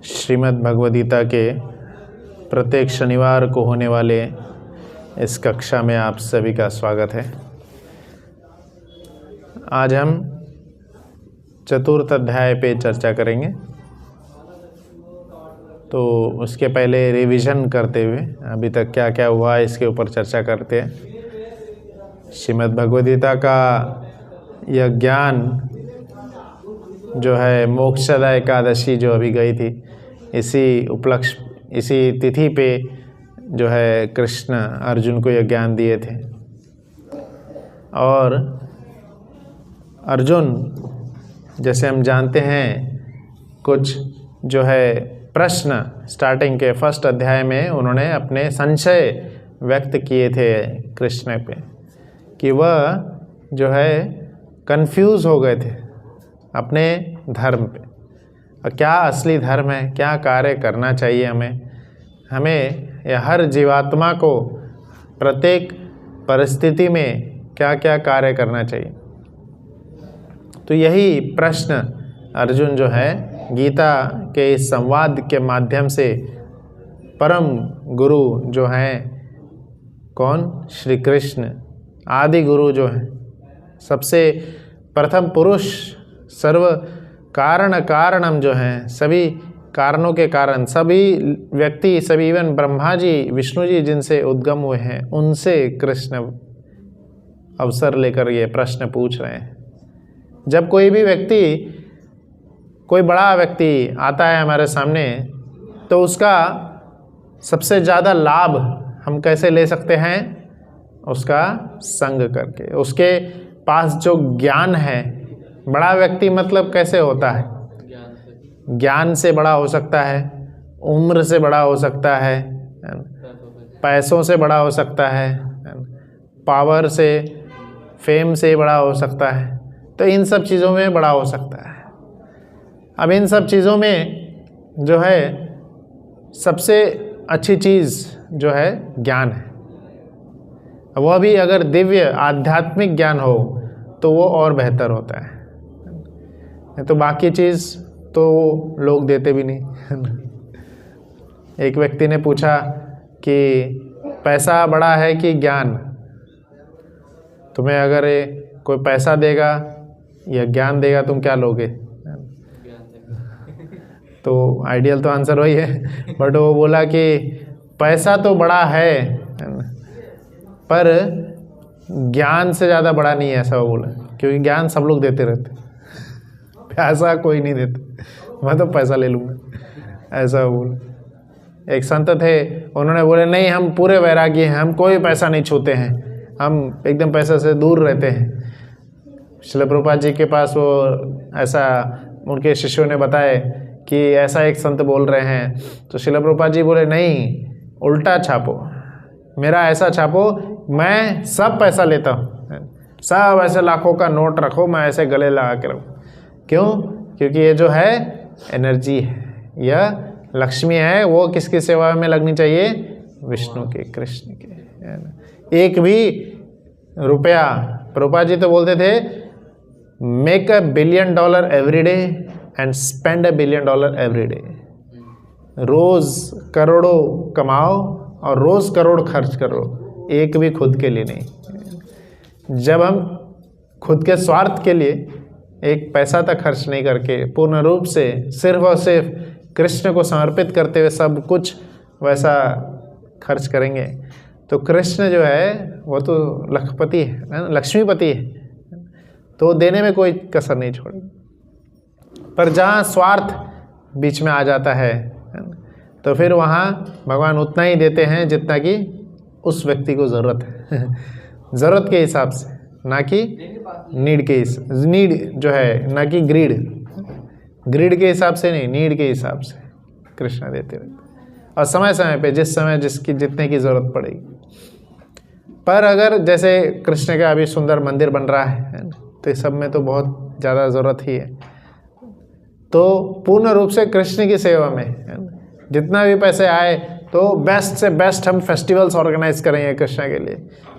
श्रीमद् भगवद गीता के प्रत्येक शनिवार को होने वाले इस कक्षा में आप सभी का स्वागत है। आज हम चतुर्थ अध्याय पे चर्चा करेंगे, तो उसके पहले रिवीजन करते हुए अभी तक क्या क्या हुआ इसके ऊपर चर्चा करते हैं। श्रीमद् भगवद गीता का यह ज्ञान जो है मोक्षदा एकादशी जो अभी गई थी, इसी तिथि पे जो है कृष्ण अर्जुन को यह ज्ञान दिए थे। और अर्जुन जैसे हम जानते हैं, कुछ जो है प्रश्न स्टार्टिंग के फर्स्ट अध्याय में उन्होंने अपने संशय व्यक्त किए थे कृष्ण पे, कि वह जो है कंफ्यूज हो गए थे अपने धर्म पे, और क्या असली धर्म है, क्या कार्य करना चाहिए हमें या हर जीवात्मा को प्रत्येक परिस्थिति में क्या क्या कार्य करना चाहिए। तो यही प्रश्न अर्जुन जो है गीता के इस संवाद के माध्यम से परम गुरु जो हैं, कौन? श्री कृष्ण आदि गुरु जो हैं, सबसे प्रथम पुरुष, सर्व कारणम जो हैं, सभी कारणों के कारण, सभी व्यक्ति, सभी इवन ब्रह्मा जी, विष्णु जी जिनसे उद्गम हुए हैं, उनसे कृष्ण अवसर लेकर ये प्रश्न पूछ रहे हैं। जब कोई भी व्यक्ति, कोई बड़ा व्यक्ति आता है हमारे सामने, तो उसका सबसे ज़्यादा लाभ हम कैसे ले सकते हैं? उसका संग करके, उसके पास जो ज्ञान है। बड़ा व्यक्ति मतलब कैसे होता है? ज्ञान से बड़ा हो सकता है, उम्र से बड़ा हो सकता है, पैसों से बड़ा हो सकता है, पावर से, फेम से बड़ा हो सकता है। तो इन सब चीज़ों में बड़ा हो सकता है। अब इन सब चीज़ों में जो है सबसे अच्छी चीज़ जो है ज्ञान है। वह भी अगर दिव्य आध्यात्मिक ज्ञान हो तो वो और बेहतर होता है। तो बाकी चीज़ तो लोग देते भी नहीं। एक व्यक्ति ने पूछा कि पैसा बड़ा है कि ज्ञान? तुम्हें अगर कोई पैसा देगा या ज्ञान देगा, तुम क्या लोगे? तो आइडियल तो आंसर वही है, बट वो बोला कि पैसा तो बड़ा है पर ज्ञान से ज़्यादा बड़ा नहीं है, ऐसा वो बोला। क्योंकि ज्ञान सब लोग देते रहते, पैसा कोई नहीं देता, मैं तो पैसा ले लूँगा, ऐसा वो बोला। एक संत थे, उन्होंने बोले नहीं, हम पूरे वैरागी हैं, हम कोई पैसा नहीं छूते हैं, हम एकदम पैसे से दूर रहते हैं। श्रील प्रभुपाद जी के पास वो ऐसा उनके शिष्यों ने बताया कि ऐसा एक संत बोल रहे हैं, तो श्रील प्रभुपाद जी बोले नहीं, उल्टा छापो, मेरा ऐसा छापो, मैं सब पैसा लेता हूँ, सब ऐसे लाखों का नोट रखो, मैं ऐसे गले लगा के रखूँ। क्यों? क्योंकि ये जो है एनर्जी है, यह लक्ष्मी है, वो किसकी सेवा में लगनी चाहिए? विष्णु के, कृष्ण के। एक भी रुपया, प्रभुपाद जी तो बोलते थे, make $1 billion every day and spend $1 billion every day. रोज़ करोड़ों कमाओ और रोज़ करोड़ खर्च करो, एक भी खुद के लिए नहीं। जब हम खुद के स्वार्थ के लिए एक पैसा तक खर्च नहीं करके पूर्ण रूप से सिर्फ और सिर्फ कृष्ण को समर्पित करते हुए सब कुछ वैसा खर्च करेंगे, तो कृष्ण जो है वो तो लखपति है, लक्ष्मीपति है, तो देने में कोई कसर नहीं छोड़ेगी। पर जहाँ स्वार्थ बीच में आ जाता है, तो फिर वहाँ भगवान उतना ही देते हैं जितना कि उस व्यक्ति को ज़रूरत है। ज़रूरत के हिसाब से, ना कि नीड के हिसाब, नीड जो है, ना कि ग्रीड के हिसाब से नहीं, नीड के हिसाब से कृष्ण देते रहते, और समय समय पे जिस समय जिसकी जितने की ज़रूरत पड़ेगी। पर अगर जैसे कृष्ण का अभी सुंदर मंदिर बन रहा है, तो इस सब में तो बहुत ज़्यादा ज़रूरत ही है। तो पूर्ण रूप से कृष्ण की सेवा में जितना भी पैसे आए, तो बेस्ट से बेस्ट हम फेस्टिवल्स ऑर्गेनाइज करेंगे कृष्ण के लिए।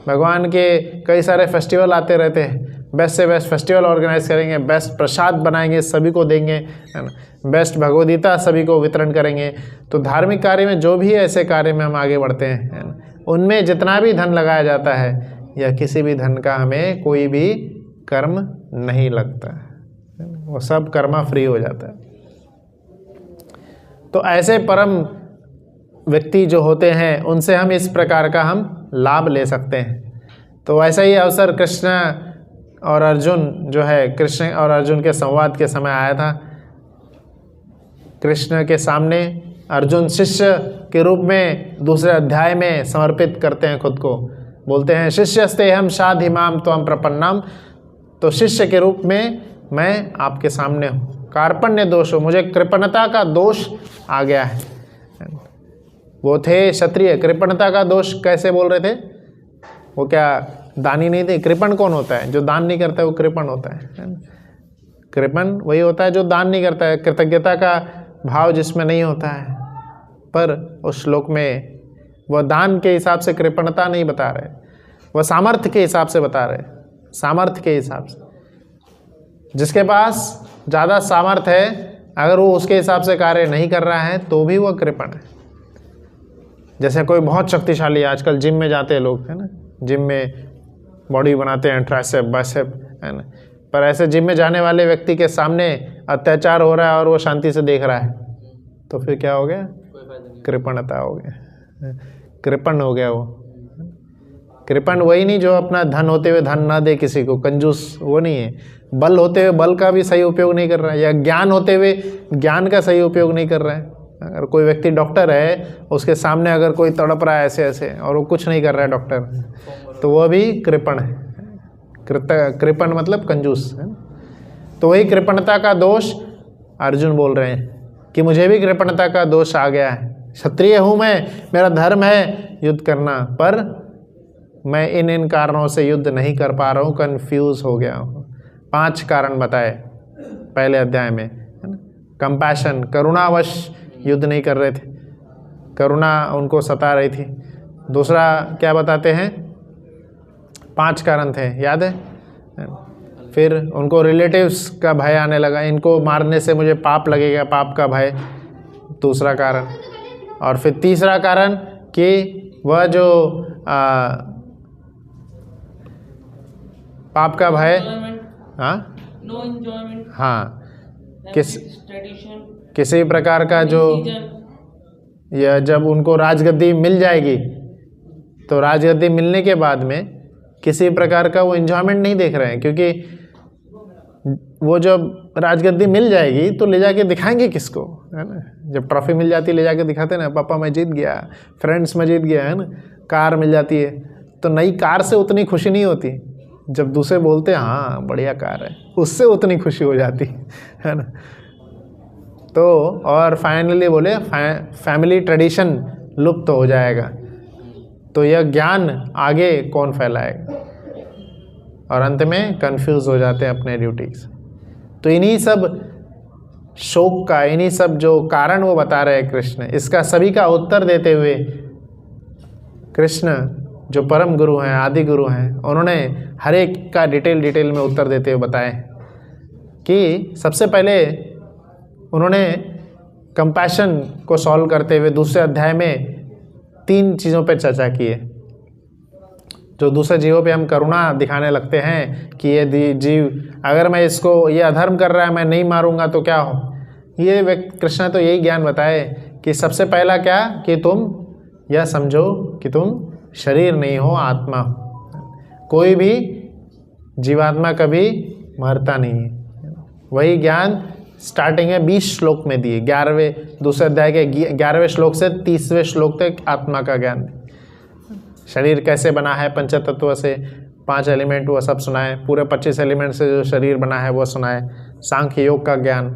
भगवान के कई सारे फेस्टिवल आते रहते हैं, बेस्ट से बेस्ट फेस्टिवल ऑर्गेनाइज करेंगे, बेस्ट प्रसाद बनाएंगे, सभी को देंगे, है ना, बेस्ट भगवद्गीता सभी को वितरण करेंगे। तो धार्मिक कार्य में जो भी ऐसे कार्य में हम आगे बढ़ते हैं, है ना, उनमें जितना भी धन लगाया जाता है या किसी भी धन का हमें कोई भी कर्म नहीं लगता, वो सब कर्मा फ्री हो जाता है। तो ऐसे परम व्यक्ति जो होते हैं उनसे हम इस प्रकार का हम लाभ ले सकते हैं। तो ऐसा ही अवसर कृष्ण और अर्जुन जो है, कृष्ण और अर्जुन के संवाद के समय आया था। कृष्ण के सामने अर्जुन शिष्य के रूप में दूसरे अध्याय में समर्पित करते हैं खुद को, बोलते हैं शिष्यस्ते हम साधिमाम त्वं प्रपन्नम, तो शिष्य के रूप में मैं आपके सामने हूँ। कार्पण्य दोष हो, मुझे कृपणता का दोष आ गया है। वो थे क्षत्रिय, कृपणता का दोष कैसे बोल रहे थे? वो क्या दानी नहीं थे? कृपण कौन होता है? जो दान नहीं करता है वो कृपण होता है। कृपण वही होता है जो दान नहीं करता है, कृतज्ञता का भाव जिसमें नहीं होता है। पर उस श्लोक में वह दान के हिसाब से कृपणता नहीं बता रहे, वह सामर्थ्य के हिसाब से बता रहे, सामर्थ्य के हिसाब से। जिसके पास ज़्यादा सामर्थ्य है, अगर वो उसके हिसाब से कार्य नहीं कर रहा है तो भी वह कृपण है। जैसे कोई बहुत शक्तिशाली है, आजकल जिम में जाते हैं लोग, है ना, जिम में बॉडी बनाते हैं, ट्राइसेप बाइसेप, है ना, पर ऐसे जिम में जाने वाले व्यक्ति के सामने अत्याचार हो रहा है और वो शांति से देख रहा है, तो फिर क्या हो गया? कृपणता हो गया, कृपण हो गया वो। कृपण वही नहीं जो अपना धन होते हुए धन ना दे किसी को, कंजूस वो नहीं है। बल होते हुए बल का भी सही उपयोग नहीं कर रहा है, या ज्ञान होते हुए ज्ञान का सही उपयोग नहीं कर रहा है। अगर कोई व्यक्ति डॉक्टर है, उसके सामने अगर कोई तड़प रहा है ऐसे ऐसे और वो कुछ नहीं कर रहा है डॉक्टर, तो वह भी कृपण है। कृपण मतलब कंजूस है। तो वही कृपणता का दोष अर्जुन बोल रहे हैं कि मुझे भी कृपणता का दोष आ गया है। क्षत्रिय हूँ मैं, मेरा धर्म है युद्ध करना, पर मैं इन कारणों से युद्ध नहीं कर पा रहा हूँ, कन्फ्यूज हो गया हूँ। 5 कारण बताए पहले अध्याय में, है ना। कंपैशन, करुणावश युद्ध नहीं कर रहे थे, करुणा उनको सता रही थी। दूसरा क्या बताते हैं? 5 कारण थे, याद है? फिर उनको रिलेटिव्स का भय आने लगा, इनको मारने से मुझे पाप लगेगा, पाप का भय, दूसरा कारण। और फिर तीसरा कारण कि वह जो पाप का भय, हाँ, किसी प्रकार का जो, या जब उनको राजगद्दी मिल जाएगी तो राजगद्दी मिलने के बाद में किसी प्रकार का वो एंजॉयमेंट नहीं देख रहे हैं, क्योंकि वो जब राजगद्दी मिल जाएगी तो ले जाके दिखाएंगे किसको, है ना। जब ट्रॉफी मिल जाती है ले जाके दिखाते ना, पापा मैं जीत गया, फ्रेंड्स में जीत गया, है ना। कार मिल जाती है तो नई कार से उतनी खुशी नहीं होती, जब दूसरे बोलते हैं हाँ बढ़िया कार है, उससे उतनी खुशी हो जाती है ना। तो और फाइनली बोले फैमिली ट्रेडिशन लुप्त हो जाएगा, तो यह ज्ञान आगे कौन फैलाएगा, और अंत में कंफ्यूज हो जाते हैं अपने ड्यूटी से। तो इन्हीं सब शोक का, इन्हीं सब जो कारण वो बता रहे हैं कृष्ण, इसका सभी का उत्तर देते हुए कृष्ण जो परम गुरु हैं, आदि गुरु हैं, उन्होंने हर एक का डिटेल में उत्तर देते हुए बताए कि सबसे पहले उन्होंने कंपैशन को सॉल्व करते हुए दूसरे अध्याय में 3 चीज़ों पर चर्चा की है। जो दूसरे जीवों पे हम करुणा दिखाने लगते हैं कि ये जीव, अगर मैं इसको, ये अधर्म कर रहा है, मैं नहीं मारूंगा तो क्या हो, ये कृष्ण तो यही ज्ञान बताए कि सबसे पहला क्या, कि तुम यह समझो कि तुम शरीर नहीं हो, आत्मा हो। कोई भी जीवात्मा कभी मरता नहीं है। वही ज्ञान स्टार्टिंग में 20 श्लोक में दिए, 11वें दूसरे अध्याय के 11वें श्लोक से 30वें श्लोक तक आत्मा का ज्ञान। शरीर कैसे बना है, पंचतत्व से 5 एलिमेंट, वो सब सुनाए। पूरे 25 एलिमेंट से जो शरीर बना है वो सुनाए। सांख्य योग का ज्ञान,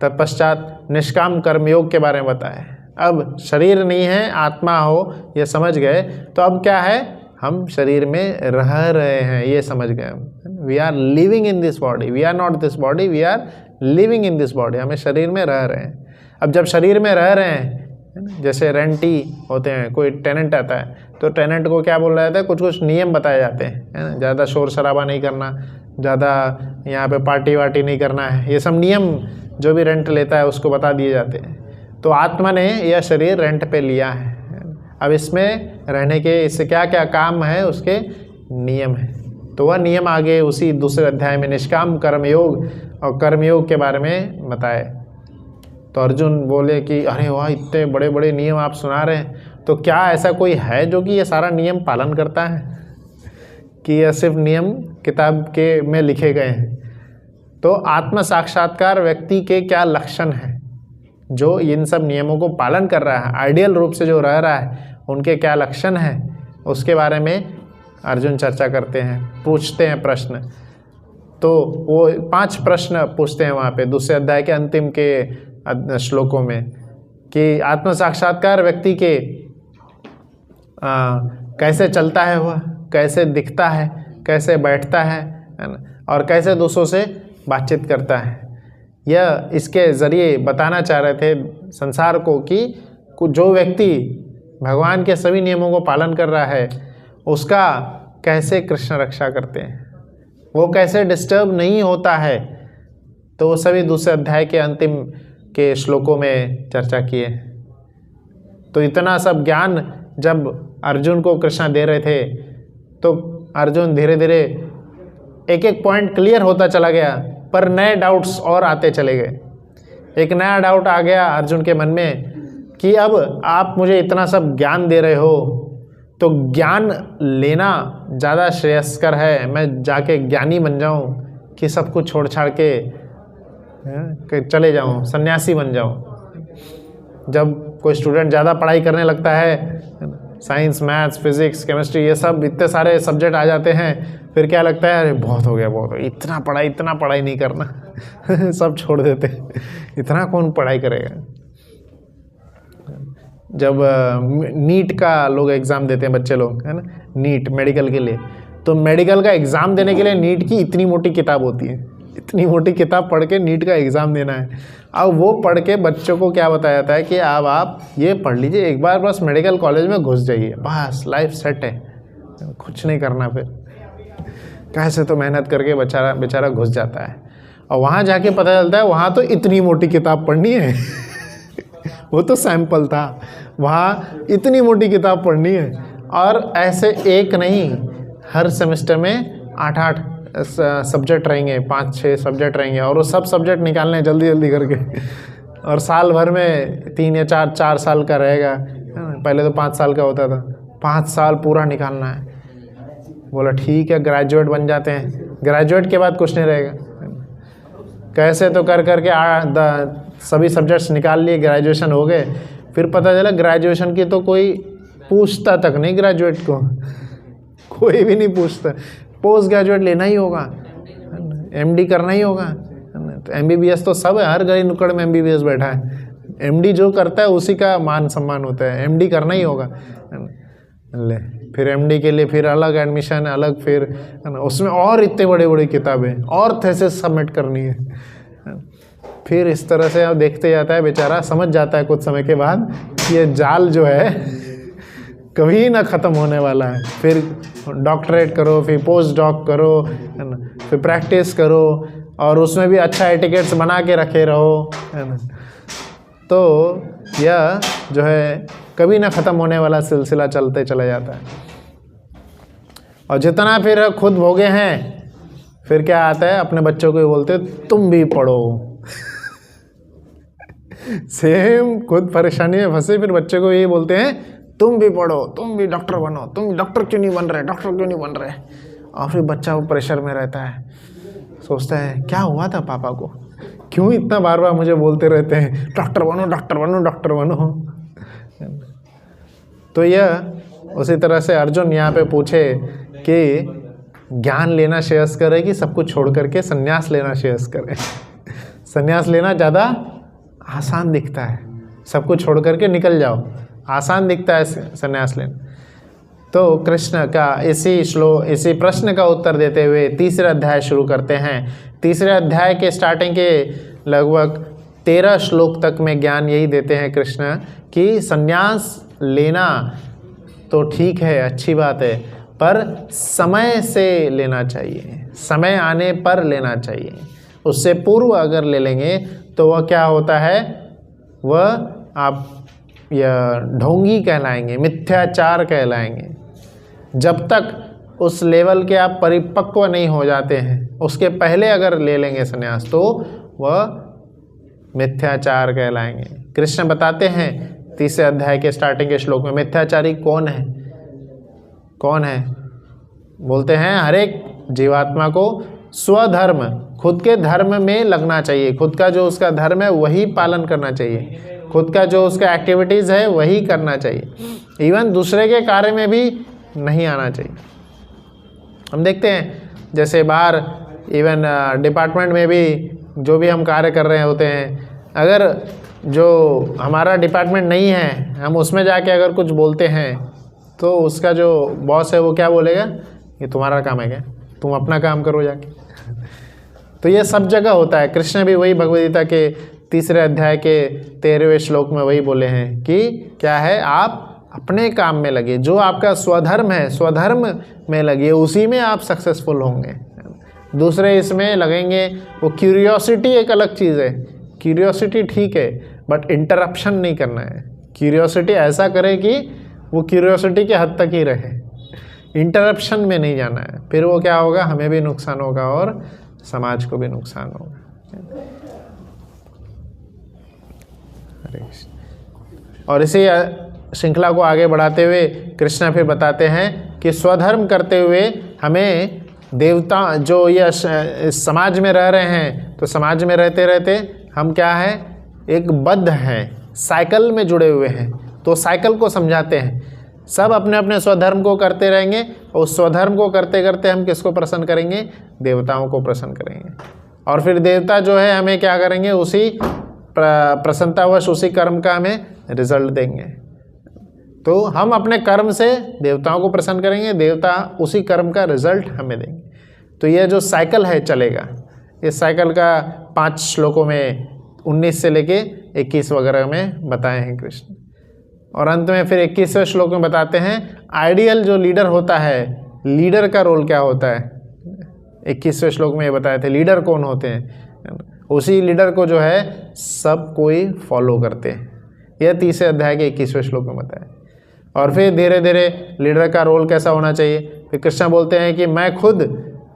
तत्पश्चात निष्काम कर्म योग के बारे में बताए। अब शरीर नहीं है, आत्मा हो, ये समझ गए, तो अब क्या है, हम शरीर में रह रहे हैं, ये समझ गए। We are living in this body, we are not this body, we are living in this body. हमें शरीर में रह रहे हैं। अब जब शरीर में रह रहे हैं, जैसे रेंटी होते हैं, कोई टेनेंट आता है तो टेनेंट को क्या बोला जाता है, कुछ नियम बताए जाते हैं, है ना। ज़्यादा शोर शराबा नहीं करना, ज़्यादा यहाँ पे पार्टी वार्टी नहीं करना है, ये सब नियम जो भी रेंट लेता है उसको बता दिए जाते हैं। तो आत्मा ने यह शरीर रेंट पे लिया है, अब इसमें रहने के इससे क्या क्या काम है उसके नियम है। तो वह नियम आगे उसी दूसरे अध्याय में निष्काम कर्मयोग और कर्मयोग के बारे में बताए। तो अर्जुन बोले कि अरे वाह, इतने बड़े बड़े नियम आप सुना रहे हैं, तो क्या ऐसा कोई है जो कि ये सारा नियम पालन करता है कि यह सिर्फ नियम किताब के में लिखे गए हैं? तो आत्म साक्षात्कार व्यक्ति के क्या लक्षण हैं जो इन सब नियमों को पालन कर रहा है, आइडियल रूप से जो रह रहा है, उनके क्या लक्षण हैं, उसके बारे में अर्जुन चर्चा करते हैं, पूछते हैं प्रश्न। तो वो 5 प्रश्न पूछते हैं वहाँ पे दूसरे अध्याय के अंतिम के श्लोकों में कि आत्म साक्षात्कार व्यक्ति के कैसे चलता है, वह कैसे दिखता है, कैसे बैठता है ना, और कैसे दूसरों से बातचीत करता है। यह इसके ज़रिए बताना चाह रहे थे संसार को कि जो व्यक्ति भगवान के सभी नियमों को पालन कर रहा है उसका कैसे कृष्ण रक्षा करते हैं, वो कैसे डिस्टर्ब नहीं होता है। तो वो सभी दूसरे अध्याय के अंतिम के श्लोकों में चर्चा किए। तो इतना सब ज्ञान जब अर्जुन को कृष्ण दे रहे थे तो अर्जुन धीरे धीरे एक एक पॉइंट क्लियर होता चला गया, पर नए डाउट्स और आते चले गए। एक नया डाउट आ गया अर्जुन के मन में कि अब आप मुझे इतना सब ज्ञान दे रहे हो तो ज्ञान लेना ज़्यादा श्रेयस्कर है, मैं जाके ज्ञानी बन जाऊं कि सब कुछ छोड़ छाड़ के चले जाऊं, सन्यासी बन जाऊं। जब कोई स्टूडेंट ज़्यादा पढ़ाई करने लगता है, साइंस, मैथ्स, फिजिक्स, केमिस्ट्री, ये सब इतने सारे सब्जेक्ट आ जाते हैं, फिर क्या लगता है अरे बहुत हो गया, बहुत हो गया, इतना पढ़ाई नहीं करना सब छोड़ देते हैं, इतना कौन पढ़ाई करेगा। जब नीट का लोग एग्ज़ाम देते हैं बच्चे लोग, है ना, नीट मेडिकल के लिए, तो मेडिकल का एग्ज़ाम देने के लिए नीट की इतनी मोटी किताब होती है, इतनी मोटी किताब पढ़ के नीट का एग्ज़ाम देना है। अब वो पढ़ के बच्चों को क्या बताया जाता है कि अब आप ये पढ़ लीजिए, एक बार बस मेडिकल कॉलेज में घुस जाइए, बस लाइफ सेट है, कुछ नहीं करना। फिर कैसे तो मेहनत करके बेचारा घुस जाता है, और वहाँ जाके पता चलता है वहाँ तो इतनी मोटी किताब पढ़नी है वो तो सैंपल था, वहाँ इतनी मोटी किताब पढ़नी है। और ऐसे एक नहीं, हर सेमेस्टर में 8-8 सब्जेक्ट रहेंगे, 5-6 सब्जेक्ट रहेंगे, और वो सब सब्जेक्ट निकालने हैं जल्दी जल्दी करके, और साल भर में 3 या 4 साल का रहेगा, पहले तो 5 साल का होता था, 5 साल पूरा निकालना है। बोला ठीक है, ग्रेजुएट बन जाते हैं, ग्रेजुएट के बाद कुछ नहीं रहेगा। कैसे तो कर करके सभी सब्जेक्ट्स निकाल लिए, ग्रेजुएशन हो गए। फिर पता चला ग्रेजुएशन की तो कोई पूछता तक नहीं, ग्रेजुएट को कोई भी नहीं पूछता, पोस्ट ग्रेजुएट लेना ही होगा, एमडी करना ही होगा। तो एमबीबीएस तो सब है, हर गली नुक्कड़ में एमबीबीएस बैठा है, एमडी जो करता है उसी का मान सम्मान होता है, एमडी करना ही होगा। ले फिर एमडी के लिए फिर अलग एडमिशन, अलग फिर उसमें और इतने बड़े बड़े किताबें और थेसिस सबमिट करनी है। फिर इस तरह से अब देखते जाता है बेचारा, समझ जाता है कुछ समय के बाद कि ये जाल जो है कभी ना ख़त्म होने वाला है। फिर डॉक्टरेट करो, फिर पोस्ट डॉक करो, है ना, फिर प्रैक्टिस करो, और उसमें भी अच्छा एटिकेट्स बना के रखे रहो, है ना। तो यह जो है कभी ना ख़त्म होने वाला सिलसिला चलते चला जाता है। और जितना फिर खुद भोगे हैं, फिर क्या आता है, अपने बच्चों को ही बोलते तुम भी पढ़ो सेम खुद परेशानी में फंसे, फिर बच्चे को यही बोलते हैं तुम भी पढ़ो, तुम भी डॉक्टर बनो, तुम डॉक्टर क्यों नहीं बन रहे, डॉक्टर क्यों नहीं बन रहे। और फिर बच्चा वो प्रेशर में रहता है, सोचता है क्या हुआ था पापा को, क्यों इतना बार बार मुझे बोलते रहते हैं डॉक्टर बनो, डॉक्टर बनो, डॉक्टर बनो। तो यह उसी तरह से अर्जुन यहाँ पे पूछे कि ज्ञान लेना श्रेयस्कर है कि सब कुछ छोड़ करके संन्यास लेना श्रेयस्कर है। संन्यास लेना ज़्यादा आसान दिखता है, सब कुछ छोड़ करके निकल जाओ, आसान दिखता है संन्यास लेना। तो कृष्ण का इसी प्रश्न का उत्तर देते हुए तीसरा अध्याय शुरू करते हैं। तीसरे अध्याय के स्टार्टिंग के लगभग 13 श्लोक तक में ज्ञान यही देते हैं कृष्ण कि संन्यास लेना तो ठीक है, अच्छी बात है, पर समय से लेना चाहिए, समय आने पर लेना चाहिए। उससे पूर्व अगर ले लेंगे तो वह क्या होता है, वह आप या ढोंगी कहलाएंगे, मिथ्याचार कहलाएंगे। जब तक उस लेवल के आप परिपक्व नहीं हो जाते हैं, उसके पहले अगर ले लेंगे संन्यास तो वह मिथ्याचार कहलाएंगे। कृष्ण बताते हैं 3 अध्याय के स्टार्टिंग के श्लोक में, मिथ्याचारी कौन है, कौन है? बोलते हैं हर एक जीवात्मा को स्वधर्म, खुद के धर्म में लगना चाहिए, खुद का जो उसका धर्म है वही पालन करना चाहिए, खुद का जो उसका एक्टिविटीज़ है वही करना चाहिए, इवन दूसरे के कार्य में भी नहीं आना चाहिए। हम देखते हैं जैसे बाहर इवन डिपार्टमेंट में भी जो भी हम कार्य कर रहे होते हैं, अगर जो हमारा डिपार्टमेंट नहीं है हम उसमें जाके अगर कुछ बोलते हैं तो उसका जो बॉस है वो क्या बोलेगा, ये तुम्हारा काम है क्या, तुम अपना काम करो जाके। तो ये सब जगह होता है। कृष्ण भी वही भगवद गीता के 3 अध्याय के 13वें श्लोक में वही बोले हैं कि क्या है, आप अपने काम में लगे, जो आपका स्वधर्म है स्वधर्म में लगे, उसी में आप सक्सेसफुल होंगे। दूसरे इसमें लगेंगे, वो क्यूरियोसिटी एक अलग चीज़ है, क्यूरियोसिटी ठीक है बट इंटरप्शन नहीं करना है। क्यूरियोसिटी ऐसा करे कि वो क्यूरियोसिटी के हद तक ही रहे, इंटरप्शन में नहीं जाना है, फिर वो क्या होगा, हमें भी नुकसान होगा और समाज को भी नुकसान होगा। और इसी श्रृंखला को आगे बढ़ाते हुए कृष्ण फिर बताते हैं कि स्वधर्म करते हुए हमें देवता जो ये समाज में रह रहे हैं, तो समाज में रहते रहते हम क्या है, एक बद्ध हैं, साइकिल में जुड़े हुए हैं। तो साइकिल को समझाते हैं, सब अपने अपने स्वधर्म को करते रहेंगे और उस स्वधर्म को करते करते हम किसको प्रसन्न करेंगे, देवताओं को प्रसन्न करेंगे। और फिर देवता जो है हमें क्या करेंगे, उसी प्रसन्नतावश उसी कर्म का हमें रिजल्ट देंगे। तो हम अपने कर्म से देवताओं को प्रसन्न करेंगे, देवता उसी कर्म का रिजल्ट हमें देंगे। तो ये जो साइकिल है चलेगा। इस साइकिल का 5 श्लोकों में 19 से लेके 21 वगैरह में बताए हैं कृष्ण। और अंत में फिर 21वें श्लोक में बताते हैं आइडियल जो लीडर होता है, लीडर का रोल क्या होता है। 21वें श्लोक में ये बताए थे लीडर कौन होते हैं, उसी लीडर को जो है सब कोई फॉलो करते हैं। यह 3 अध्याय के 21वें श्लोक में बताया। और फिर धीरे धीरे लीडर का रोल कैसा होना चाहिए, फिर कृष्ण बोलते हैं कि मैं खुद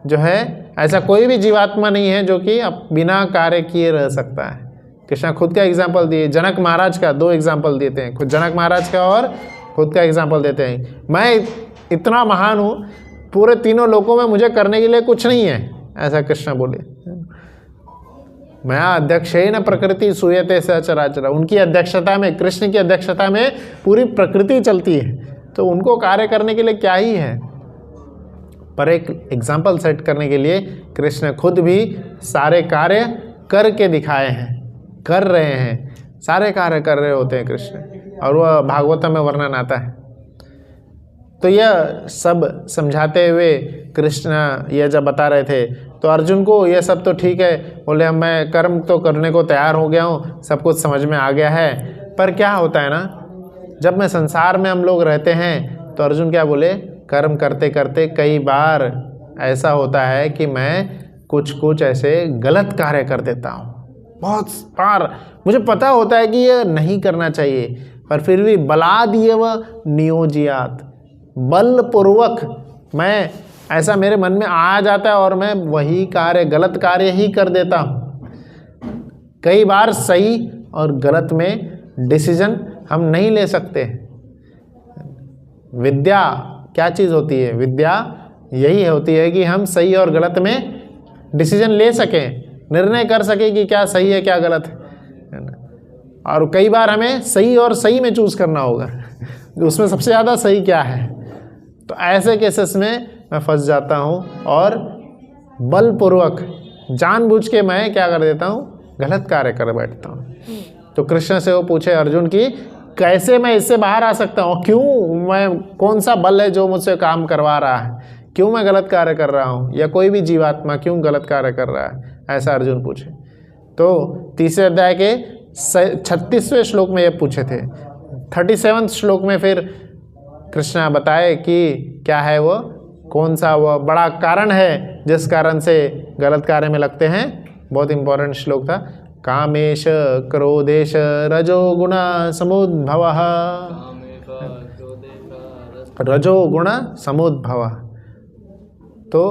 जो है, ऐसा कोई भी जीवात्मा नहीं है जो कि अब बिना कार्य किए रह सकता है। कृष्ण खुद का एग्जाम्पल दिए, जनक महाराज का 2 एग्जाम्पल देते हैं, खुद जनक महाराज का और खुद का एग्जाम्पल देते हैं। मैं इतना महान हूँ, पूरे तीनों लोकों में मुझे करने के लिए कुछ नहीं है, ऐसा कृष्ण बोले। मैं अध्यक्षेन प्रकृति सूयते सचराचर, उनकी अध्यक्षता में, कृष्ण की अध्यक्षता में पूरी प्रकृति चलती है, तो उनको कार्य करने के लिए क्या ही है। पर एक एग्जाम्पल सेट करने के लिए कृष्ण खुद भी सारे कार्य करके दिखाए हैं, कर रहे हैं, सारे कार्य कर रहे होते हैं कृष्ण, और वह भागवतम में वर्णन आता है। तो यह सब समझाते हुए कृष्ण यह जब बता रहे थे तो अर्जुन को यह सब तो ठीक है, बोले हम मैं कर्म तो करने को तैयार हो गया हूँ, सब कुछ समझ में आ गया है। पर क्या होता है ना, जब मैं संसार में हम लोग रहते हैं तो अर्जुन क्या बोले, कर्म करते करते कई बार ऐसा होता है कि मैं कुछ ऐसे गलत कार्य कर देता हूँ। बहुत बार मुझे पता होता है कि ये नहीं करना चाहिए, पर फिर भी बलाद्यव नियोजियात, बलपूर्वक मैं ऐसा मेरे मन में आ जाता है और मैं वही कार्य, गलत कार्य ही कर देता हूँ। कई बार सही और गलत में डिसीजन हम नहीं ले सकते। विद्या क्या चीज़ होती है, विद्या यही होती है कि हम सही और गलत में डिसीजन ले सकें, निर्णय कर सकें कि क्या सही है क्या गलत है। और कई बार हमें सही और सही में चूज़ करना होगा, उसमें सबसे ज़्यादा सही क्या है। तो ऐसे केसेस में मैं फंस जाता हूँ और बलपूर्वक जानबूझ के मैं क्या कर देता हूँ, गलत कार्य कर बैठता हूँ। तो कृष्ण से वो पूछे अर्जुन की कैसे मैं इससे बाहर आ सकता हूँ, क्यों मैं, कौन सा बल है जो मुझसे काम करवा रहा है, क्यों मैं गलत कार्य कर रहा हूँ, या कोई भी जीवात्मा क्यों गलत कार्य कर रहा है, ऐसा अर्जुन पूछे। तो 3 अध्याय के 36वें श्लोक में ये पूछे थे। 37वें श्लोक में फिर कृष्ण बताए कि क्या है वो कौन सा वह बड़ा कारण है जिस कारण से गलत कार्य में लगते हैं। बहुत इंपॉर्टेंट श्लोक था। कामेश क्रोधेश रजोगुण समुद्भव, रजोगुण समुद्भव। तो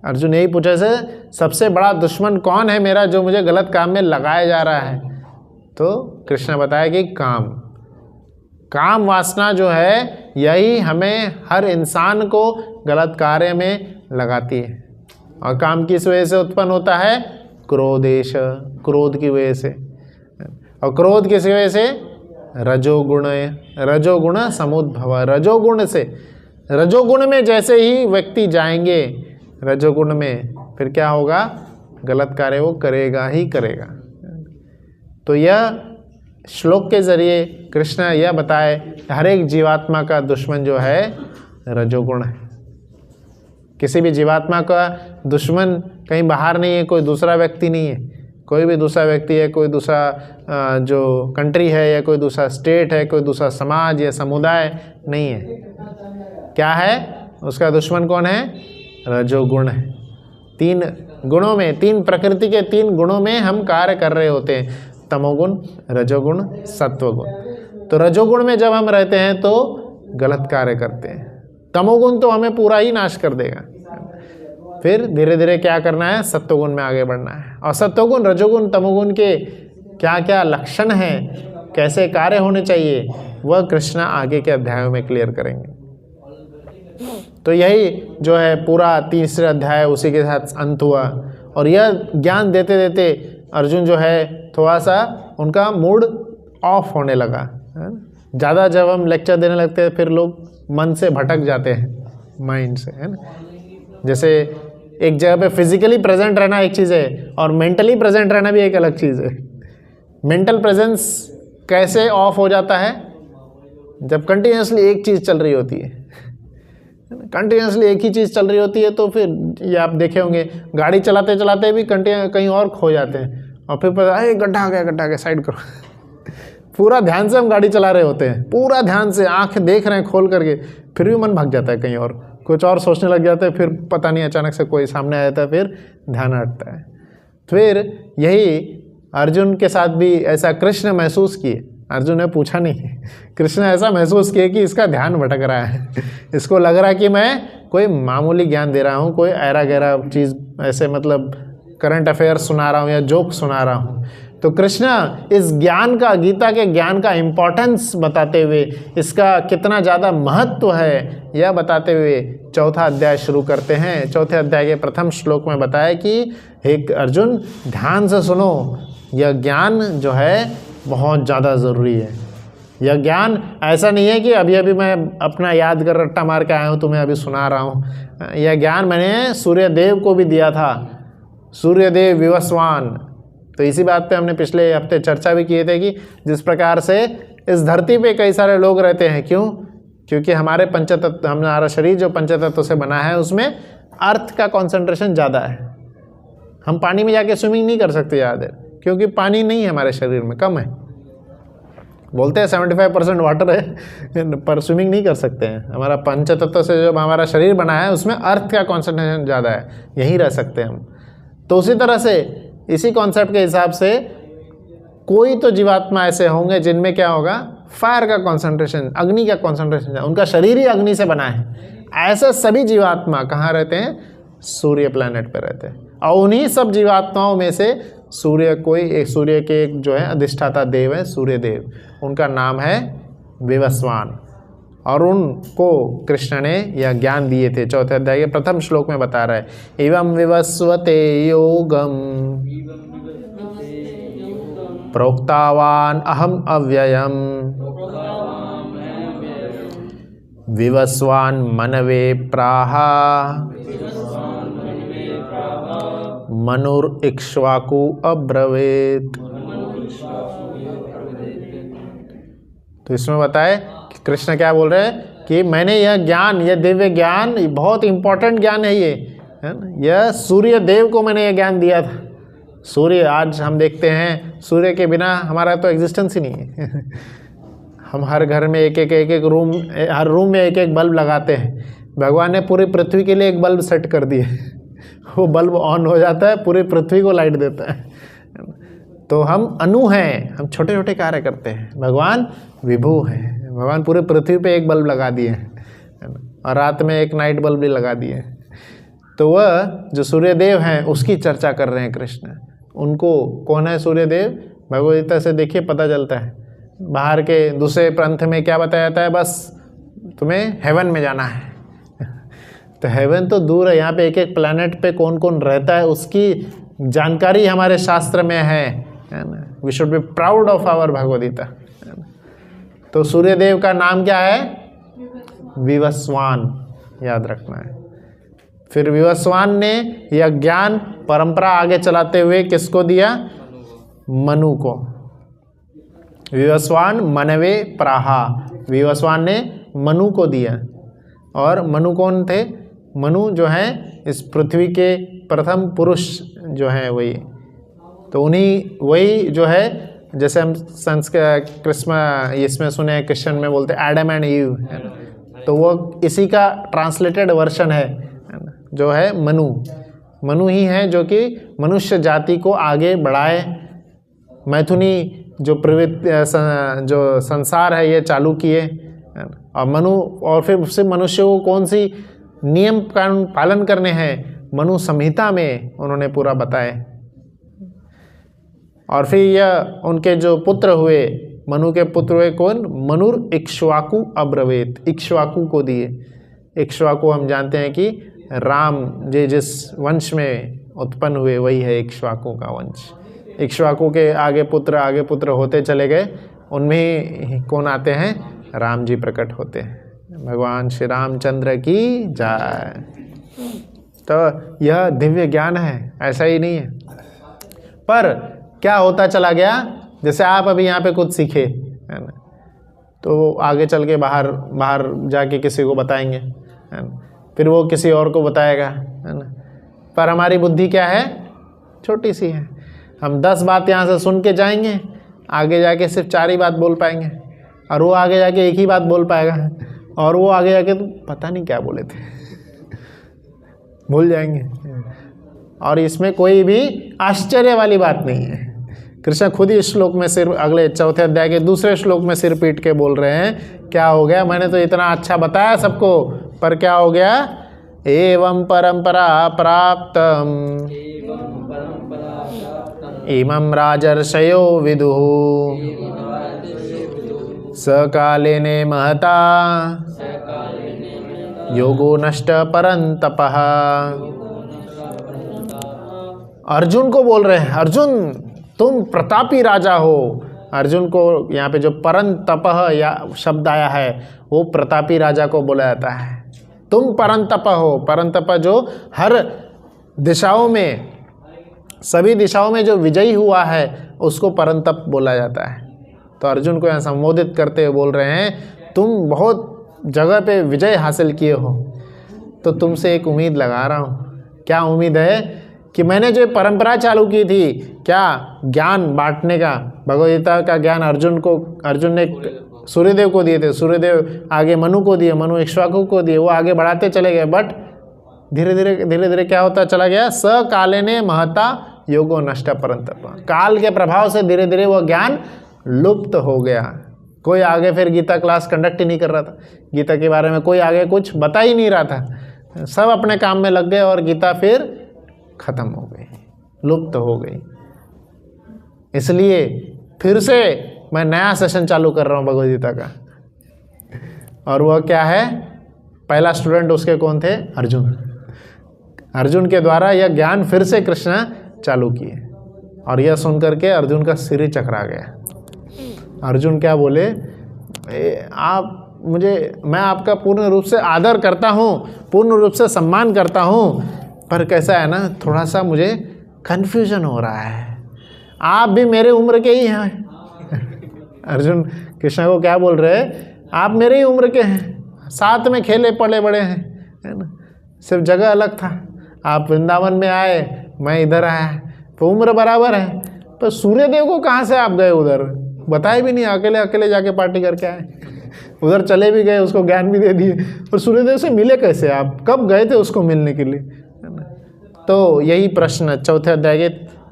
अर्जुन यही पूछे से सबसे बड़ा दुश्मन कौन है मेरा जो मुझे गलत काम में लगाया जा रहा है। तो कृष्ण बताया कि काम वासना जो है यही हमें हर इंसान को गलत कार्य में लगाती है। और काम किस वजह से उत्पन्न होता है? क्रोधेश, क्रोध की वजह से। और क्रोध किस वजह से? रजोगुण, रजोगुण समुद्भव, रजोगुण से। रजोगुण में जैसे ही व्यक्ति जाएंगे रजोगुण में, फिर क्या होगा? गलत कार्य वो करेगा ही करेगा। तो यह श्लोक के जरिए कृष्ण यह बताए हर एक जीवात्मा का दुश्मन जो है रजोगुण है। किसी भी जीवात्मा का दुश्मन कहीं बाहर नहीं है, कोई दूसरा व्यक्ति नहीं है। कोई भी दूसरा व्यक्ति है, कोई दूसरा जो कंट्री है, या कोई दूसरा स्टेट है, कोई दूसरा समाज या समुदाय नहीं है। क्या है उसका दुश्मन? कौन है? रजोगुण है। 3 गुणों में, 3 प्रकृति के 3 गुणों में हम कार्य कर रहे होते हैं, तमोगुण, रजोगुण, सत्वगुण। तो रजोगुण में जब हम रहते हैं तो गलत कार्य करते हैं। तमोगुण तो हमें पूरा ही नाश कर देगा। फिर धीरे धीरे क्या करना है? सत्वगुण में आगे बढ़ना है। और सत्वगुण, रजोगुण, तमोगुण के क्या क्या लक्षण हैं, कैसे कार्य होने चाहिए, वह कृष्ण आगे के अध्यायों में क्लियर करेंगे। तो यही जो है पूरा 3रे अध्याय उसी के साथ अंत हुआ। और यह ज्ञान देते देते अर्जुन जो है थोड़ा सा उनका मूड ऑफ होने लगा। ज़्यादा जब हम लेक्चर देने लगते हैं फिर लोग मन से भटक जाते हैं, माइंड से, है ना। जैसे एक जगह पे फिजिकली प्रेजेंट रहना एक चीज़ है और मेंटली प्रेजेंट रहना भी एक अलग चीज़ है। मेंटल प्रेजेंस कैसे ऑफ हो जाता है? जब कंटिन्यूसली एक चीज़ चल रही होती है, कंटिन्यूसली एक ही चीज़ चल रही होती है। तो फिर ये आप देखे होंगे गाड़ी चलाते चलाते भी कहीं और खो जाते हैं, और फिर पता है गड्ढा आ गया साइड करो। पूरा ध्यान से हम गाड़ी चला रहे होते हैं, पूरा ध्यान से आंख देख रहे हैं खोल करके, फिर भी मन भाग जाता है कहीं और, कुछ और सोचने लग जाता है। फिर पता नहीं अचानक से कोई सामने आ जाता है, फिर ध्यान हटता है। फिर यही अर्जुन के साथ भी ऐसा कृष्ण महसूस किए। अर्जुन ने पूछा नहीं, कृष्ण ऐसा महसूस किए कि इसका ध्यान भटक रहा है। इसको लग रहा है कि मैं कोई मामूली ज्ञान दे रहा हूँ, कोई ऐरा गहरा चीज़, ऐसे मतलब करंट अफेयर सुना रहा हूँ या जोक सुना रहा हूँ। तो कृष्ण इस ज्ञान का, गीता के ज्ञान का इम्पोर्टेंस बताते हुए, इसका कितना ज़्यादा महत्व है यह बताते हुए 4था अध्याय शुरू करते हैं। 4थे अध्याय के प्रथम श्लोक में बताया कि हे अर्जुन, ध्यान से सुनो, यह ज्ञान जो है बहुत ज़्यादा ज़रूरी है। यह ज्ञान ऐसा नहीं है कि अभी अभी मैं अपना याद कर रट्टा मार के आया हूँ, तुम्हें अभी सुना रहा हूँ। यह ज्ञान मैंने सूर्यदेव को भी दिया था, सूर्यदेव विवस्वान। तो इसी बात पे हमने पिछले हफ्ते चर्चा भी किए थे कि जिस प्रकार से इस धरती पे कई सारे लोग रहते हैं, क्यों? क्योंकि हमारे पंचतत्व, हमारा शरीर जो पंचतत्व से बना है उसमें अर्थ का कॉन्सेंट्रेशन ज़्यादा है। हम पानी में जाके स्विमिंग नहीं कर सकते ज़्यादा देर, क्योंकि पानी नहीं है हमारे शरीर में, कम है। बोलते हैं 75% वाटर है, पर स्विमिंग नहीं कर सकते हैं। हमारा पंचतत्व से जो हमारा शरीर बना है उसमें अर्थ का कॉन्सेंट्रेशन ज़्यादा है, यहीं रह सकते हैं हम। तो उसी तरह से इसी कॉन्सेप्ट के हिसाब से कोई तो जीवात्मा ऐसे होंगे जिनमें क्या होगा? फायर का कॉन्सेंट्रेशन, अग्नि का कॉन्सेंट्रेशन, उनका शरीर ही अग्नि से बना है। ऐसे सभी जीवात्मा कहाँ रहते हैं? सूर्य प्लैनेट पर रहते हैं। और उन्हीं सब जीवात्माओं में से सूर्य, कोई एक सूर्य के एक जो है अधिष्ठाता देव है, सूर्य देव, उनका नाम है विवस्वान। और उनको कृष्ण ने यह ज्ञान दिए थे। 4थे अध्याय के प्रथम श्लोक में बता रहा है, एवं विवस्वते योगम प्रोक्तावान अहम अव्ययम विवस्वान मनवे प्राहा मनुर इक्ष्वाकु अब्रवीत। तो इसमें बताए कि कृष्ण क्या बोल रहे हैं कि मैंने यह ज्ञान, यह दिव्य ज्ञान, बहुत इंपॉर्टेंट ज्ञान है ये, है ना। यह सूर्य देव को मैंने यह ज्ञान दिया था। सूर्य, आज हम देखते हैं सूर्य के बिना हमारा तो एग्जिस्टेंस ही नहीं है। हम हर घर में एक एक रूम, हर रूम में एक एक बल्ब लगाते हैं, भगवान ने पूरी पृथ्वी के लिए एक बल्ब सेट कर दिए वो बल्ब ऑन हो जाता है, पूरी पृथ्वी को लाइट देता है। तो हम अनु हैं, हम छोटे छोटे कार्य करते हैं, भगवान विभु हैं। भगवान पूरे पृथ्वी पे एक बल्ब लगा दिए हैं और रात में एक नाइट बल्ब भी लगा दिए। तो वह जो सूर्यदेव हैं उसकी चर्चा कर रहे हैं कृष्ण। उनको कौन है सूर्यदेव, भगवद गीता से देखिए पता चलता है। बाहर के दूसरे पंथ में क्या बताया जाता है, बस तुम्हें हेवन में जाना है। तो हेवन तो दूर है, यहाँ पे एक एक प्लैनेट पे कौन कौन रहता है उसकी जानकारी हमारे शास्त्र में है ना। We should be proud of our Bhagavad Gita. तो सूर्यदेव का नाम क्या है, विवस्वान, याद रखना है। फिर विवस्वान ने यह ज्ञान परंपरा आगे चलाते हुए किसको दिया, मनु को। विवस्वान मनवे प्राहा, विवस्वान ने मनु को दिया। और मनु कौन थे, मनु जो है इस पृथ्वी के प्रथम पुरुष जो हैं वही। तो उन्हीं वही जो है, जैसे हम संस्कृत कृष्ण इसमें सुने, क्रिश्चियन में बोलते एडम एंड ईव, है ना। तो वो इसी का ट्रांसलेटेड वर्शन है ना, जो है मनु। मनु ही है जो कि मनुष्य जाति को आगे बढ़ाए। मैथुनी जो जो संसार है ये चालू किए, और मनु, और फिर उससे मनुष्य को कौन सी नियम कानून पालन करने हैं, मनु संहिता में उन्होंने पूरा बताए। और फिर यह उनके जो पुत्र हुए, मनु के पुत्र हुए कौन, मनुर इक्ष्वाकु अब्रवीत, इक्ष्वाकु को दिए। इक्ष्वाकु हम जानते हैं कि राम जिस वंश में उत्पन्न हुए वही है इक्ष्वाकु का वंश। इक्ष्वाकु के आगे पुत्र होते चले गए, उनमें कौन आते हैं, राम जी प्रकट होते हैं। भगवान श्री रामचंद्र की जय। तो यह दिव्य ज्ञान है, ऐसा ही नहीं है। पर क्या होता चला गया, जैसे आप अभी यहाँ पे कुछ सीखे है ना, तो आगे चल के बाहर जाके किसी को बताएंगे, है ना, फिर वो किसी और को बताएगा, है ना। पर हमारी बुद्धि क्या है, छोटी सी है। हम 10 बात यहाँ से सुन के जाएंगे, आगे जाके सिर्फ 4 ही बात बोल पाएंगे, और वो आगे जाके 1 ही बात बोल पाएगा, और वो आगे जाके तो पता नहीं क्या बोले थे भूल जाएंगे। और इसमें कोई भी आश्चर्य वाली बात नहीं है। कृष्ण खुद ही श्लोक में सिर, अगले 4 अध्याय के दूसरे श्लोक में सिर पीट के बोल रहे हैं, क्या हो गया, मैंने तो इतना अच्छा बताया सबको, पर क्या हो गया, एवं परंपरा प्राप्तम इमं राजर्षयो विदुः सकालेने महता योगो नष्ट परंतपः। अर्जुन को बोल रहे हैं, अर्जुन तुम प्रतापी राजा हो। अर्जुन को यहाँ पे जो परंतपः या शब्द आया है वो प्रतापी राजा को बोला जाता है। तुम परंतप हो। परंतप जो हर दिशाओं में, सभी दिशाओं में जो विजयी हुआ है उसको परंतप बोला जाता है। तो अर्जुन को यहाँ संबोधित करते हुए बोल रहे हैं, तुम बहुत जगह पे विजय हासिल किए हो, तो तुमसे एक उम्मीद लगा रहा हूँ। क्या उम्मीद है कि मैंने जो परंपरा चालू की थी, क्या ज्ञान बांटने का, भगवद गीता का ज्ञान अर्जुन ने सूर्यदेव को दिए थे, सूर्यदेव आगे मनु को दिए, मनु इक्ष्वाकु को दिए, वो आगे बढ़ाते चले गए। बट धीरे धीरे क्या होता चला गया, स कालेने महता योगो नष्ट परंतप। काल के प्रभाव से धीरे धीरे वो ज्ञान लुप्त हो गया। कोई आगे फिर गीता क्लास कंडक्ट ही नहीं कर रहा था, गीता के बारे में कोई आगे कुछ बता ही नहीं रहा था, सब अपने काम में लग गए और गीता फिर खत्म हो गई, लुप्त हो गई। इसलिए फिर से मैं नया सेशन चालू कर रहा हूँ भगवद गीता का। और वह क्या है, पहला स्टूडेंट उसके कौन थे, अर्जुन। अर्जुन के द्वारा यह ज्ञान फिर से कृष्ण चालू किए। और यह सुनकर के अर्जुन का सिर ही चकरा गया। अर्जुन क्या बोले, मैं आपका पूर्ण रूप से आदर करता हूँ, पूर्ण रूप से सम्मान करता हूँ, पर कैसा है ना, थोड़ा सा मुझे कन्फ्यूजन हो रहा है। आप भी मेरे उम्र के ही हैं। अर्जुन कृष्ण को क्या बोल रहे हैं, आप मेरे ही उम्र के हैं, साथ में खेले पले बड़े हैं, है ना, सिर्फ जगह अलग था। आप वृंदावन में आए, मैं इधर आया, तो उम्र बराबर है। पर सूर्यदेव को कहाँ से आप गए उधर, बताए भी नहीं, अकेले अकेले जाके पार्टी करके आए। उधर चले भी गए, उसको ज्ञान भी दे दिए, और सूर्यदेव से मिले कैसे आप, कब गए थे उसको मिलने के लिए, है ना। तो यही प्रश्न चौथे अध्याय के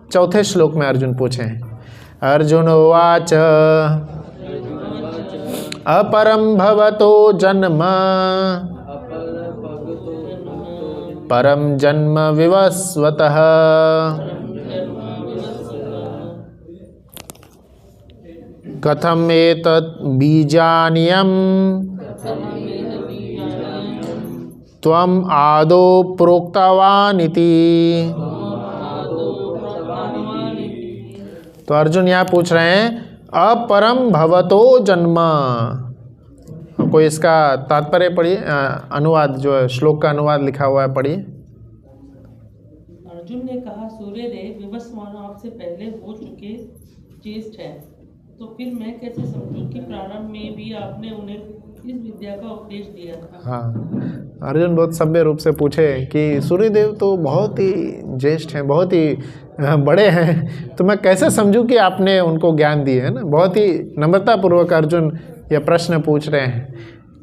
चौथे श्लोक में अर्जुन पूछे हैं। अर्जुन उवाच अपरम भवतो जन्म परम जन्म विवस्वतः कथम एतत् बीजानियम त्वम आदौ प्रोक्तवानिति। तो अर्जुन यहाँ पूछ रहे हैं अपरम भवतो जन्म। कोई इसका तात्पर्य पढ़िए, अनुवाद जो है श्लोक का अनुवाद लिखा हुआ है, पढ़िए। अर्जुन ने कहा, सूर्यदेव विवस्वान आपसे पहले हो चुके ज्येष्ठ है, तो फिर मैं कैसे समझूं कि प्रारंभ में भी आपने उन्हें इस विद्या का उपदेश दिया था। हाँ, अर्जुन बहुत सभ्य रूप से पूछे कि सूर्यदेव तो बहुत ही ज्येष्ठ हैं, बहुत ही बड़े हैं, तो मैं कैसे समझूं कि आपने उनको ज्ञान दिए, है ना। बहुत ही नम्रतापूर्वक अर्जुन यह प्रश्न पूछ रहे हैं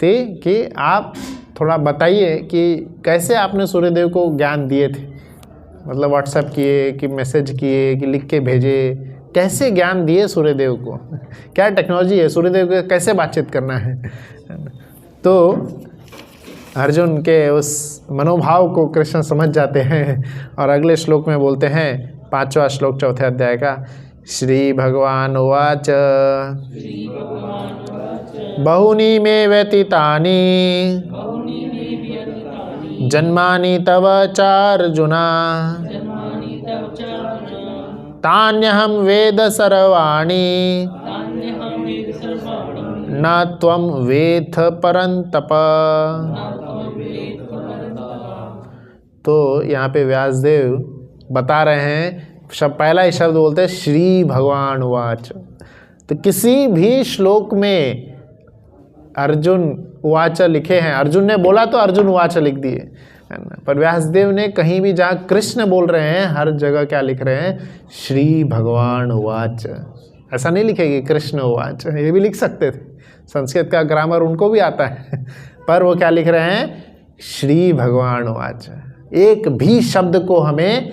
थे कि आप थोड़ा बताइए कि कैसे आपने सूर्यदेव को ज्ञान दिए थे, मतलब व्हाट्सएप किए कि मैसेज किए कि लिख के भेजे, कैसे ज्ञान दिए सूर्यदेव को, क्या टेक्नोलॉजी है, सूर्यदेव को कैसे बातचीत करना है। तो अर्जुन के उस मनोभाव को कृष्ण समझ जाते हैं और अगले श्लोक में बोलते हैं, 5वां श्लोक चौथे अध्याय का। श्री भगवान उवाच बहुनी मे व्यतीतानि जन्मानि तव चार्जुना तान्यहं वेद सर्वाणि न त्वं वेत्थ परन्तप। तो यहाँ पे व्यासदेव बता रहे हैं, पहला ही शब्द बोलते हैं श्री भगवान उवाच। तो किसी भी श्लोक में अर्जुन उवाच लिखे हैं, अर्जुन ने बोला तो अर्जुन उवाच लिख दिए, है ना। पर व्यासदेव ने कहीं भी जहाँ कृष्ण बोल रहे हैं हर जगह क्या लिख रहे हैं, श्री भगवान उवाच। ऐसा नहीं लिखेगी कृष्ण उवाच, ये भी लिख सकते थे, संस्कृत का ग्रामर उनको भी आता है, पर वो क्या लिख रहे हैं, श्री भगवान उवाच। एक भी शब्द को हमें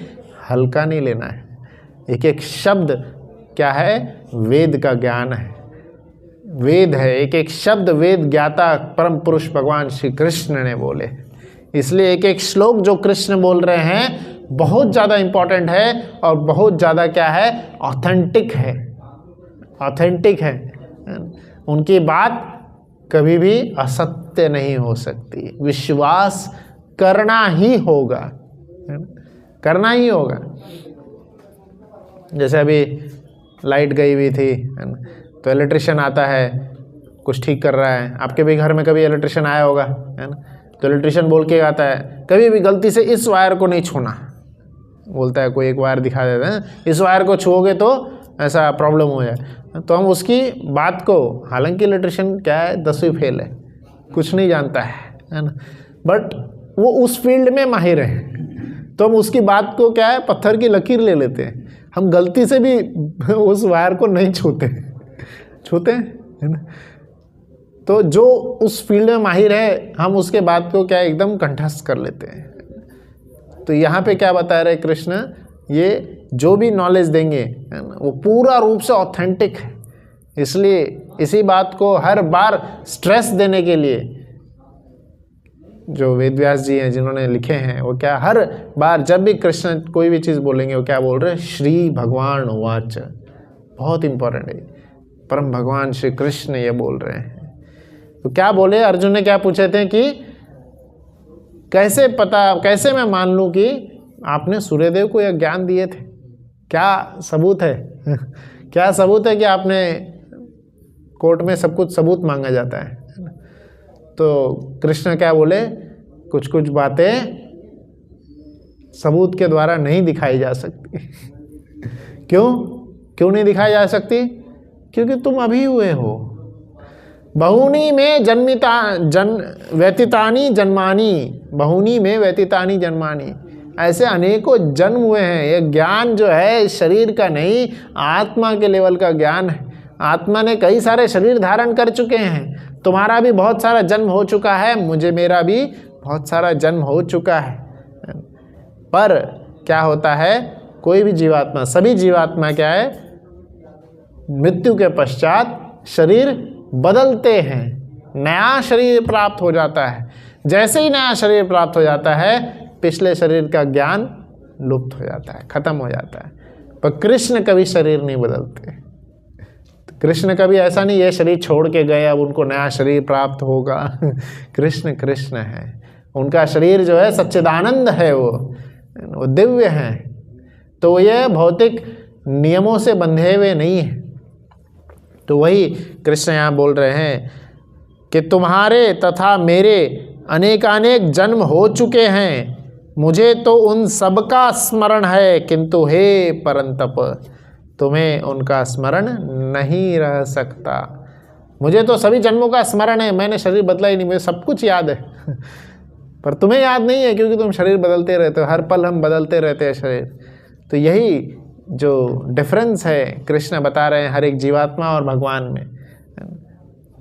हल्का नहीं लेना है, एक एक शब्द क्या है, वेद का ज्ञान है, वेद है, एक एक शब्द वेद ज्ञाता परम पुरुष भगवान श्री कृष्ण ने बोले। इसलिए एक एक श्लोक जो कृष्ण बोल रहे हैं बहुत ज़्यादा इम्पोर्टेंट है और बहुत ज़्यादा क्या है, ऑथेंटिक है, ऑथेंटिक है। उनकी बात कभी भी असत्य नहीं हो सकती, विश्वास करना ही होगा, करना ही होगा। जैसे अभी लाइट गई हुई थी, तो इलेक्ट्रिशियन आता है, कुछ ठीक कर रहा है, आपके भी घर में कभी इलेक्ट्रिशियन आया होगा, है ना। तो इलेक्ट्रिशियन बोल के आता है, कभी भी गलती से इस वायर को नहीं छूना, बोलता है, कोई एक वायर दिखा देता है, इस वायर को छुओगे तो ऐसा प्रॉब्लम हो जाए। तो हम उसकी बात को, हालांकि इलेक्ट्रिशियन क्या है, 10वीं फेल है, कुछ नहीं जानता है ना, बट वो उस फील्ड में माहिर है, तो हम उसकी बात को क्या है, पत्थर की लकीर ले लेते हैं, हम गलती से भी उस वायर को नहीं छूते हैं, है ना। तो जो उस फील्ड में माहिर है, हम उसके बात को क्या एकदम कंठस्थ कर लेते हैं। तो यहाँ पे क्या बता रहे कृष्ण, ये जो भी नॉलेज देंगे, है ना, वो पूरा रूप से ऑथेंटिक है। इसलिए इसी बात को हर बार स्ट्रेस देने के लिए जो वेद व्यास जी हैं जिन्होंने लिखे हैं, वो क्या हर बार जब भी कृष्ण कोई भी चीज़ बोलेंगे वो क्या बोल रहे हैं, श्री भगवान उवाच। बहुत इंपॉर्टेंट है, परम भगवान श्री कृष्ण ये बोल रहे हैं। तो क्या बोले, अर्जुन ने क्या पूछे थे कि कैसे मैं मान लूँ कि आपने सूर्यदेव को यह ज्ञान दिए थे, क्या सबूत है क्या सबूत है कि आपने, कोर्ट में सब कुछ सबूत मांगा जाता है। तो कृष्ण क्या बोले, कुछ कुछ बातें सबूत के द्वारा नहीं दिखाई जा सकती क्यों नहीं दिखाई जा सकती, क्योंकि तुम अभी हुए हो। बहुनी में व्यतीतानि जन्मानि, बहुनी में व्यतीतानि जन्मानि, ऐसे अनेकों जन्म हुए हैं। ये ज्ञान जो है शरीर का नहीं, आत्मा के लेवल का ज्ञान है, आत्मा ने कई सारे शरीर धारण कर चुके हैं, तुम्हारा भी बहुत सारा जन्म हो चुका है, मुझे मेरा भी बहुत सारा जन्म हो चुका है। पर क्या होता है, कोई भी जीवात्मा, सभी जीवात्मा क्या है, मृत्यु के पश्चात शरीर बदलते हैं, नया शरीर प्राप्त हो जाता है। जैसे ही नया शरीर प्राप्त हो जाता है, पिछले शरीर का ज्ञान लुप्त हो जाता है, खत्म हो जाता है। पर कृष्ण कभी शरीर नहीं बदलते। कृष्ण कभी ऐसा नहीं ये शरीर छोड़ के गए अब उनको नया शरीर प्राप्त होगा। कृष्ण कृष्ण है, उनका शरीर जो है सच्चिदानंद है, वो दिव्य है। तो ये भौतिक नियमों से बंधे हुए नहीं है। तो वही कृष्ण यहाँ बोल रहे हैं कि तुम्हारे तथा मेरे अनेकानेक जन्म हो चुके हैं, मुझे तो उन सब का स्मरण है, किंतु हे परंतप तुम्हें उनका स्मरण नहीं रह सकता। मुझे तो सभी जन्मों का स्मरण है, मैंने शरीर बदला ही नहीं, मुझे सब कुछ याद है। पर तुम्हें याद नहीं है, क्योंकि तुम शरीर बदलते रहते हो, हर पल हम बदलते रहते हैं शरीर। तो यही जो डिफरेंस है कृष्ण बता रहे हैं हर एक जीवात्मा और भगवान में।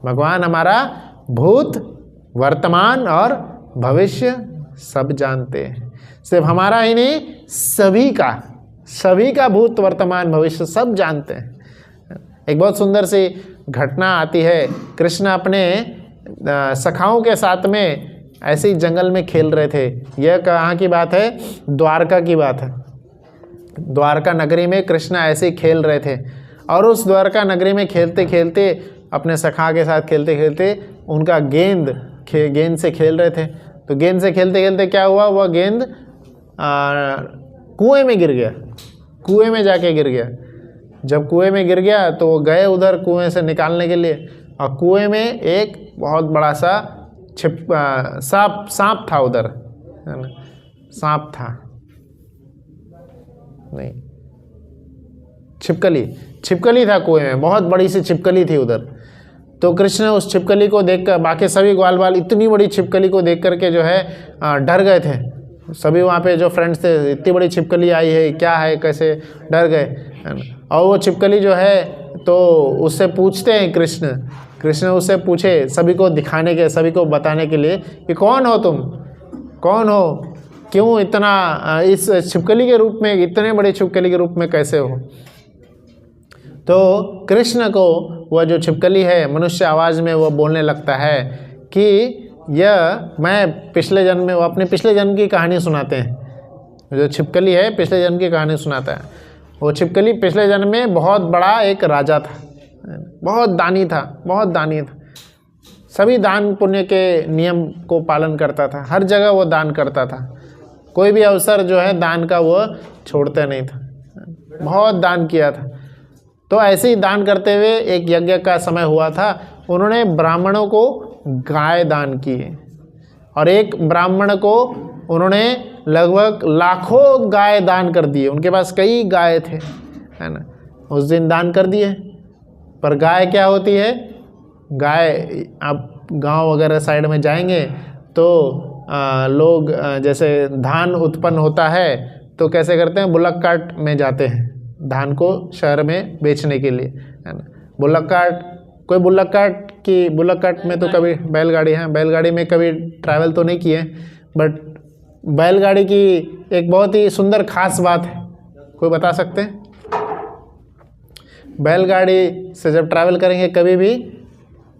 भगवान हमारा भूत, वर्तमान और भविष्य सब जानते हैं। सिर्फ हमारा ही नहीं, सभी का भूत, वर्तमान, भविष्य सब जानते हैं। एक बहुत सुंदर सी घटना आती है। कृष्ण अपने सखाओं के साथ में ऐसे ही जंगल में खेल रहे थे। यह कहाँ की बात है? द्वारका की बात है। द्वारका नगरी में कृष्ण ऐसे ही खेल रहे थे, और उस द्वारका नगरी में खेलते खेलते, अपने सखा के साथ खेलते खेलते, उनका गेंद से खेल रहे थे। तो गेंद से खेलते खेलते क्या हुआ, वह गेंद कुएं में गिर गया, कुएं में जाके गिर गया। जब कुएं में गिर गया तो वो गए उधर कुएं से निकालने के लिए, और कुएं में एक बहुत बड़ा सा सांप था उधर, है ना, सांप था नहीं, छिपकली था कुएं में, बहुत बड़ी सी छिपकली थी उधर। तो कृष्ण उस छिपकली को देखकर, बाकी सभी ग्वाल बाल इतनी बड़ी छिपकली को देख करके जो है डर गए थे। सभी वहाँ पे जो फ्रेंड्स थे, इतनी बड़ी छिपकली आई है, क्या है, कैसे, डर गए। और वो छिपकली जो है तो उससे पूछते हैं कृष्ण उससे पूछे, सभी को दिखाने के, सभी को बताने के लिए कि कौन हो तुम, कौन हो, क्यों इतना इस छिपकली के रूप में, इतने बड़े छिपकली के रूप में कैसे हो। तो कृष्ण को वह जो छिपकली है मनुष्य आवाज़ में वो बोलने लगता है कि यह मैं पिछले जन्म में, वो अपने पिछले जन्म की कहानी सुनाते हैं। जो छिपकली है पिछले जन्म की कहानी सुनाता है। वो छिपकली पिछले जन्म में बहुत बड़ा एक राजा था, बहुत दानी था, सभी दान पुण्य के नियम को पालन करता था, हर जगह वो दान करता था, कोई भी अवसर जो है दान का वो छोड़ता नहीं था, बहुत दान किया था। तो ऐसे ही दान करते हुए एक यज्ञ का समय हुआ था, उन्होंने ब्राह्मणों को गाय दान की, और एक ब्राह्मण को उन्होंने लगभग लाखों गाय दान कर दिए। उनके पास कई गाय थे, है ना, उस दिन दान कर दिए। पर गाय क्या होती है, गाय आप गांव वगैरह साइड में जाएंगे तो लोग जैसे धान उत्पन्न होता है तो कैसे करते हैं, बुलक कार्ट में जाते हैं धान को शहर में बेचने के लिए, है ना। बुलक कार्ट, कोई बुलक कार्ट में तो कभी बैलगाड़ी है, बैलगाड़ी में कभी ट्रैवल तो नहीं किए, बट बैलगाड़ी की एक बहुत ही सुंदर खास बात है, कोई बता सकते हैं? बैलगाड़ी से जब ट्रैवल करेंगे कभी भी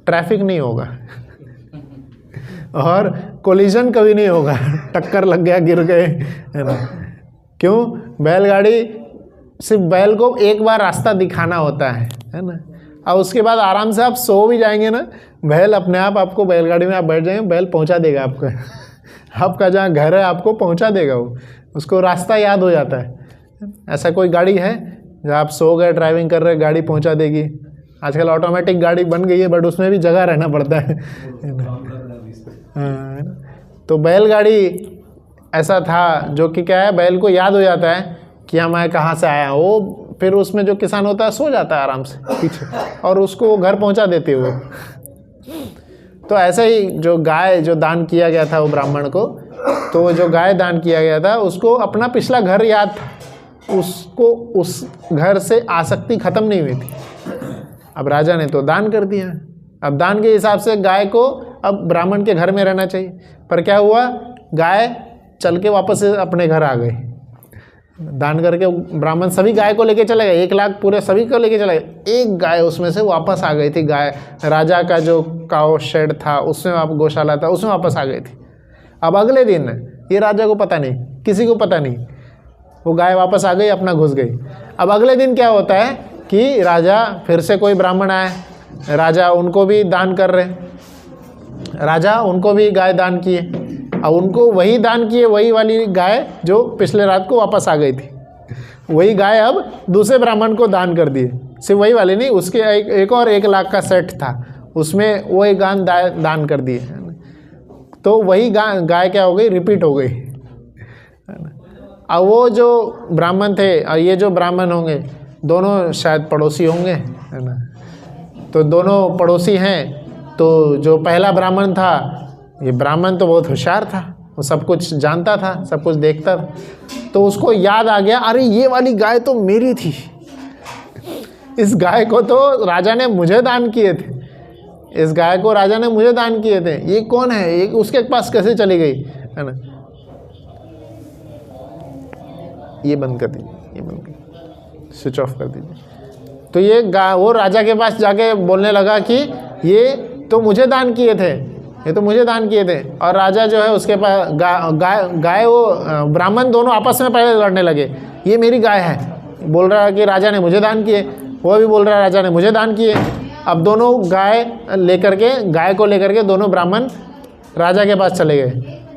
ट्रैफिक नहीं होगा और कोलिजन कभी नहीं होगा, टक्कर लग गया, गिर गए, है ना। क्यों? बैलगाड़ी सिर्फ बैल को एक बार रास्ता दिखाना होता है ना, और उसके बाद आराम से आप सो भी जाएंगे ना, बैल अपने आप आपको, बैलगाड़ी में आप बैठ जाएंगे, बैल पहुंचा देगा आपको आपका जहाँ घर है आपको पहुंचा देगा, वो उसको रास्ता याद हो जाता है। ऐसा कोई गाड़ी है जब आप सो गए, ड्राइविंग कर रहे, गाड़ी पहुंचा देगी। आजकल ऑटोमेटिक गाड़ी बन गई है, बट उसमें भी जगह रहना पड़ता है। हाँ, तो बैलगाड़ी ऐसा था जो कि क्या है, बैल को याद हो जाता है कि हाँ मैं कहाँ से आया। वो फिर उसमें जो किसान होता है सो जाता है आराम से पीछे, और उसको घर पहुंचा देते हुए। तो ऐसे ही जो गाय जो दान किया गया था वो ब्राह्मण को, तो जो गाय दान किया गया था उसको अपना पिछला घर याद था, उसको उस घर से आसक्ति खत्म नहीं हुई थी। अब राजा ने तो दान कर दिया। अब दान के हिसाब से गाय को अब ब्राह्मण के घर में रहना चाहिए, पर क्या हुआ, गाय चल के वापस अपने घर आ गई। दान करके ब्राह्मण सभी गाय को लेके चले गए, 1 लाख पूरे सभी को लेके चले गए। एक गाय उसमें से वापस आ गई थी। गाय राजा का जो काऊ शेड था उसमें, आप गौशाला था उसमें वापस आ गई थी। अब अगले दिन ये राजा को पता नहीं, किसी को पता नहीं, वो गाय वापस आ गई, अपना घुस गई। अब अगले दिन क्या होता है कि राजा फिर से कोई ब्राह्मण आए, राजा उनको भी दान कर रहे, राजा उनको भी गाय दान किए। अब उनको वही दान किए, वही वाली गाय जो पिछले रात को वापस आ गई थी, वही गाय अब दूसरे ब्राह्मण को दान कर दिए। सिर्फ वही वाली नहीं, उसके एक और 1 लाख का सेट था, उसमें वो एक गाय दान कर दिए। तो वही गाय क्या हो गई, रिपीट हो गई। अब वो जो ब्राह्मण थे और ये जो ब्राह्मण होंगे दोनों शायद पड़ोसी होंगे, है ना। तो दोनों पड़ोसी हैं। तो जो पहला ब्राह्मण था, ये ब्राह्मण तो बहुत होशियार था, वो सब कुछ जानता था, सब कुछ देखता था। तो उसको याद आ गया, अरे ये वाली गाय तो मेरी थी, इस गाय को तो राजा ने मुझे दान किए थे, इस गाय को राजा ने मुझे दान किए थे, ये कौन है, ये उसके पास कैसे चली गई, है ना। ये बंद कर दीजिए, ये बंद कर, स्विच ऑफ कर दीजिए। तो ये वो राजा के पास जाके बोलने लगा कि ये तो मुझे दान किए थे, ये तो मुझे दान किए थे। और राजा जो है उसके पास गाय वो ब्राह्मण दोनों आपस में पहले लड़ने लगे, ये मेरी गाय है, बोल रहा है कि राजा ने मुझे दान किए, वो भी बोल रहा है राजा ने मुझे दान किए। अब दोनों गाय को लेकर के दोनों ब्राह्मण राजा के पास चले गए।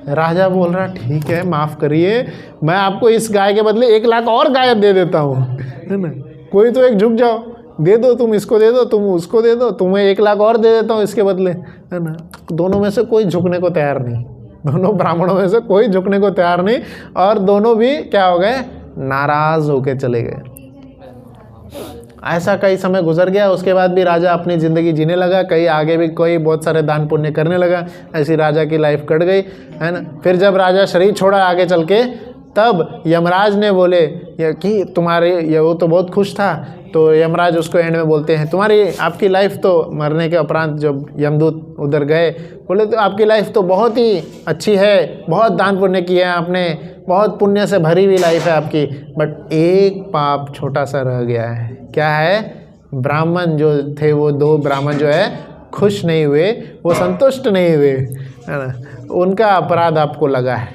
राजा बोल रहा ठीक है, माफ़ करिए, मैं आपको इस गाय के बदले 1 लाख और गाय दे देता हूँ, है ना। कोई तो एक झुक जाओ, दे दो, तुम इसको दे दो, तुम उसको दे दो, तुम्हें 1 लाख और दे देता हूँ इसके बदले, है ना। दोनों में से कोई झुकने को तैयार नहीं, दोनों ब्राह्मणों में से कोई झुकने को तैयार नहीं, और दोनों भी क्या हो गए, नाराज होके चले गए। ऐसा कई समय गुजर गया। उसके बाद भी राजा अपनी ज़िंदगी जीने लगा, कई आगे भी कोई बहुत सारे दान पुण्य करने लगा। ऐसी राजा की लाइफ कट गई, है ना। फिर जब राजा शरीर छोड़ा आगे चल के, तब यमराज ने बोले कि तुम्हारे, ये वो तो बहुत खुश था, तो यमराज उसको एंड में बोलते हैं तुम्हारी आपकी लाइफ तो मरने के उपरांत जब यमदूत उधर गए, बोले तो आपकी लाइफ तो बहुत ही अच्छी है, बहुत दान पुण्य किए हैं आपने, बहुत पुण्य से भरी हुई लाइफ है आपकी, बट एक पाप छोटा सा रह गया है। क्या है, ब्राह्मण जो थे वो 2 ब्राह्मण जो है खुश नहीं हुए, वो संतुष्ट नहीं हुए, है ना, उनका अपराध आपको लगा है।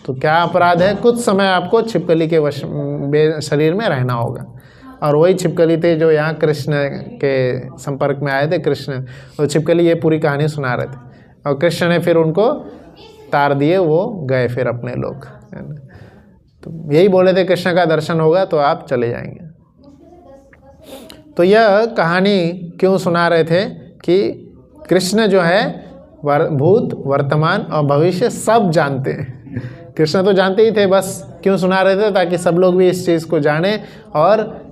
तो क्या अपराध है, कुछ समय आपको छिपकली के शरीर में रहना होगा। और वही छिपकली थे जो यहाँ कृष्ण के संपर्क में आए थे। कृष्ण और छिपकली ये पूरी कहानी सुना रहे थे, और कृष्ण ने फिर उनको तार दिए, वो गए फिर अपने लोग, है ना। तो यही बोले थे कृष्ण का दर्शन होगा तो आप चले जाएंगे। तो यह कहानी क्यों सुना रहे थे कि कृष्ण जो है भूत, वर्तमान और भविष्य सब जानते हैं। कृष्ण तो जानते ही थे, बस क्यों सुना रहे थे, ताकि सब लोग भी इस चीज़ को जाने। और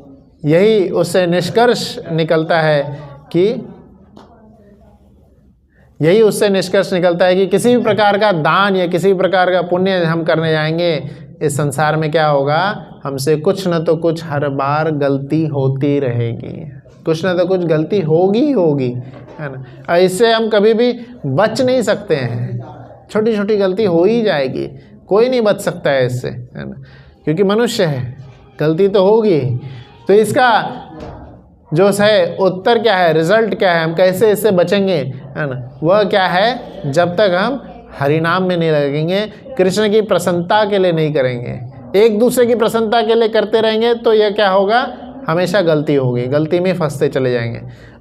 यही उससे निष्कर्ष निकलता है कि किसी भी प्रकार का दान या किसी भी प्रकार का पुण्य हम करने जाएंगे, इस संसार में क्या होगा, हमसे कुछ न तो कुछ हर बार गलती होती रहेगी, कुछ न तो कुछ गलती होगी, है ना। और इससे हम कभी भी बच नहीं सकते हैं, छोटी छोटी गलती हो ही जाएगी, कोई नहीं बच सकता है इससे, है ना, क्योंकि मनुष्य है, गलती तो होगी। तो इसका जो है उत्तर क्या है, रिजल्ट क्या है, हम कैसे इससे बचेंगे, है ना, वह क्या है, जब तक हम हरिनाम में नहीं लगेंगे, कृष्ण की प्रसन्नता के लिए नहीं करेंगे, एक दूसरे की प्रसन्नता के लिए करते रहेंगे, तो यह क्या होगा, हमेशा गलती होगी, गलती में फंसते चले जाएंगे।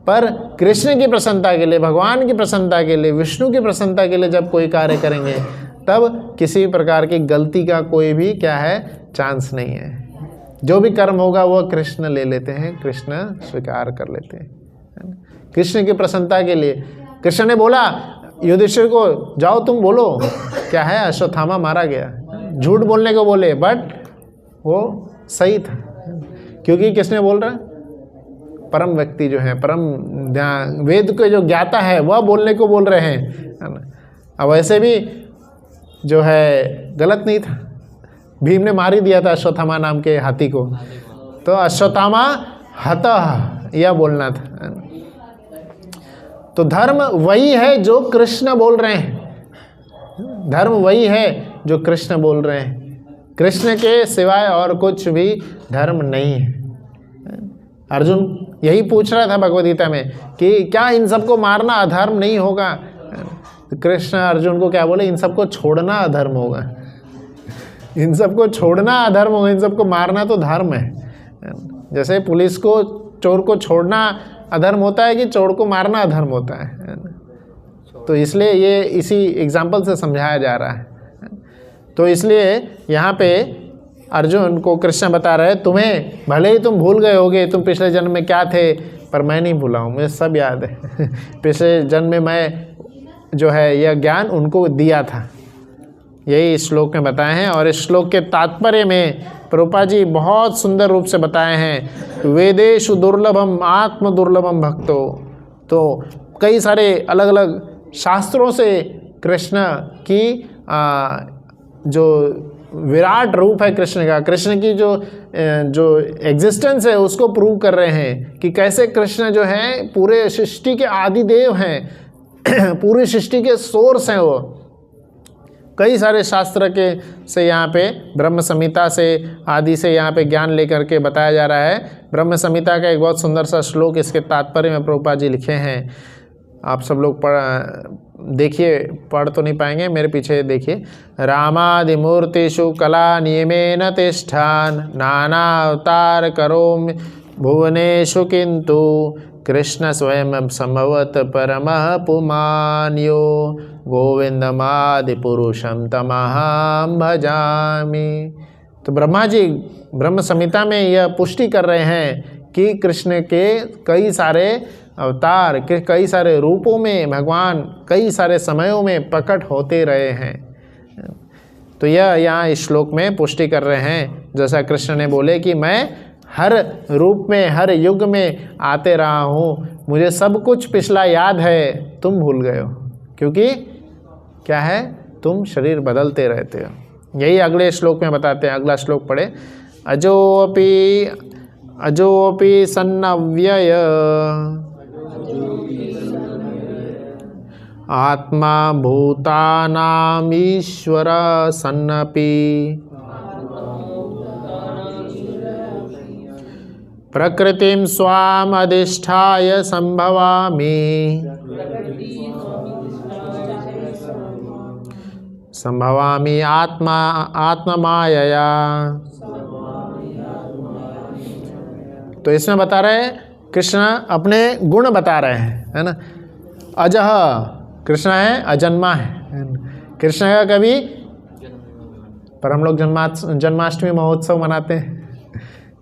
पर कृष्ण की प्रसन्नता के लिए, भगवान की प्रसन्नता के लिए, विष्णु की प्रसन्नता के लिए जब कोई कार्य करेंगे, तब किसी प्रकार की गलती का कोई भी क्या है, चांस नहीं है। जो भी कर्म होगा वह कृष्ण ले लेते हैं, कृष्ण स्वीकार कर लेते हैं, है ना। कृष्ण की प्रसन्नता के लिए कृष्ण ने बोला युधिष्ठिर को, जाओ तुम बोलो, क्या है, अश्वत्थामा मारा गया, झूठ बोलने को बोले, बट वो सही था, क्योंकि किसने बोल रहा, परम व्यक्ति जो है, परम वेद के जो ज्ञाता है, वह बोलने को बोल रहे हैं, है ना। अब वैसे भी जो है गलत नहीं था, भीम ने मार ही दिया था अश्वत्थामा नाम के हाथी को, तो अश्वत्थामा हतः यह बोलना था। तो धर्म वही है जो कृष्ण बोल रहे हैं, धर्म वही है जो कृष्ण बोल रहे हैं। कृष्ण के सिवाय और कुछ भी धर्म नहीं है। अर्जुन यही पूछ रहा था भगवद गीता में कि क्या इन सबको मारना अधर्म नहीं होगा? तो कृष्ण अर्जुन को क्या बोले, इन सबको छोड़ना अधर्म होगा, इन सबको छोड़ना अधर्म होगा, इन सबको मारना तो धर्म है। जैसे पुलिस को चोर को छोड़ना अधर्म होता है कि चोर को मारना अधर्म होता है। तो इसलिए ये इसी एग्जाम्पल से समझाया जा रहा है। तो इसलिए यहाँ पे अर्जुन को कृष्ण बता रहे, तुम्हें भले ही तुम भूल गए होगे तुम पिछले जन्म में क्या थे, पर मैं नहीं भूला हूँ, मुझे सब याद है। पिछले जन्म में मैं जो है यह ज्ञान उनको दिया था। यही इस श्लोक में बताए हैं। और इस श्लोक के तात्पर्य में प्रभुपाद जी बहुत सुंदर रूप से बताए हैं, वेदेषु दुर्लभम आत्म दुर्लभम भक्तो। तो कई सारे अलग अलग शास्त्रों से कृष्ण की जो विराट रूप है कृष्ण का, कृष्ण की जो एग्जिस्टेंस है उसको प्रूव कर रहे हैं कि कैसे कृष्ण जो है पूरे सृष्टि के आदि देव हैं, पूरी सृष्टि के सोर्स हैं वो। कई सारे शास्त्र के से यहाँ पे ब्रह्म संहिता से आदि से यहाँ पे ज्ञान लेकर के बताया जा रहा है। ब्रह्म संहिता का एक बहुत सुंदर सा श्लोक इसके तात्पर्य में प्रभुपाद जी लिखे हैं। आप सब लोग देखिए, पढ़ तो नहीं पाएंगे, मेरे पीछे देखिए। रामादिमूर्तिषु कला नियमेन तिष्ठान नाना अवतार करोमि भुवनेषु किंतु कृष्ण स्वयं संभवत परमः पुमान्यो गोविंदमादि पुरुषम तमहं भजामि। तो ब्रह्मा जी ब्रह्म संहिता में यह पुष्टि कर रहे हैं कि कृष्ण के कई सारे अवतार के कई सारे रूपों में भगवान कई सारे समयों में प्रकट होते रहे हैं। तो यह यहाँ इस श्लोक में पुष्टि कर रहे हैं, जैसा कृष्ण ने बोले कि मैं हर रूप में हर युग में आते रहा हूँ, मुझे सब कुछ पिछला याद है, तुम भूल गए हो, क्योंकि क्या है, तुम शरीर बदलते रहते हो। यही अगले श्लोक में बताते हैं। अगला श्लोक पढ़े। अजोपि सन्नव्यय आत्मा भूतानाम ईश्वर सन्नपि प्रकृतिं स्वाम अधिष्ठाय संभवामि आत्ममायया। तो इसमें बता रहे हैं कृष्ण अपने गुण बता रहे हैं, है ना। अजह कृष्ण है, अजन्मा है। कृष्ण का कभी, पर हम लोग जन्माष्टमी महोत्सव मनाते हैं।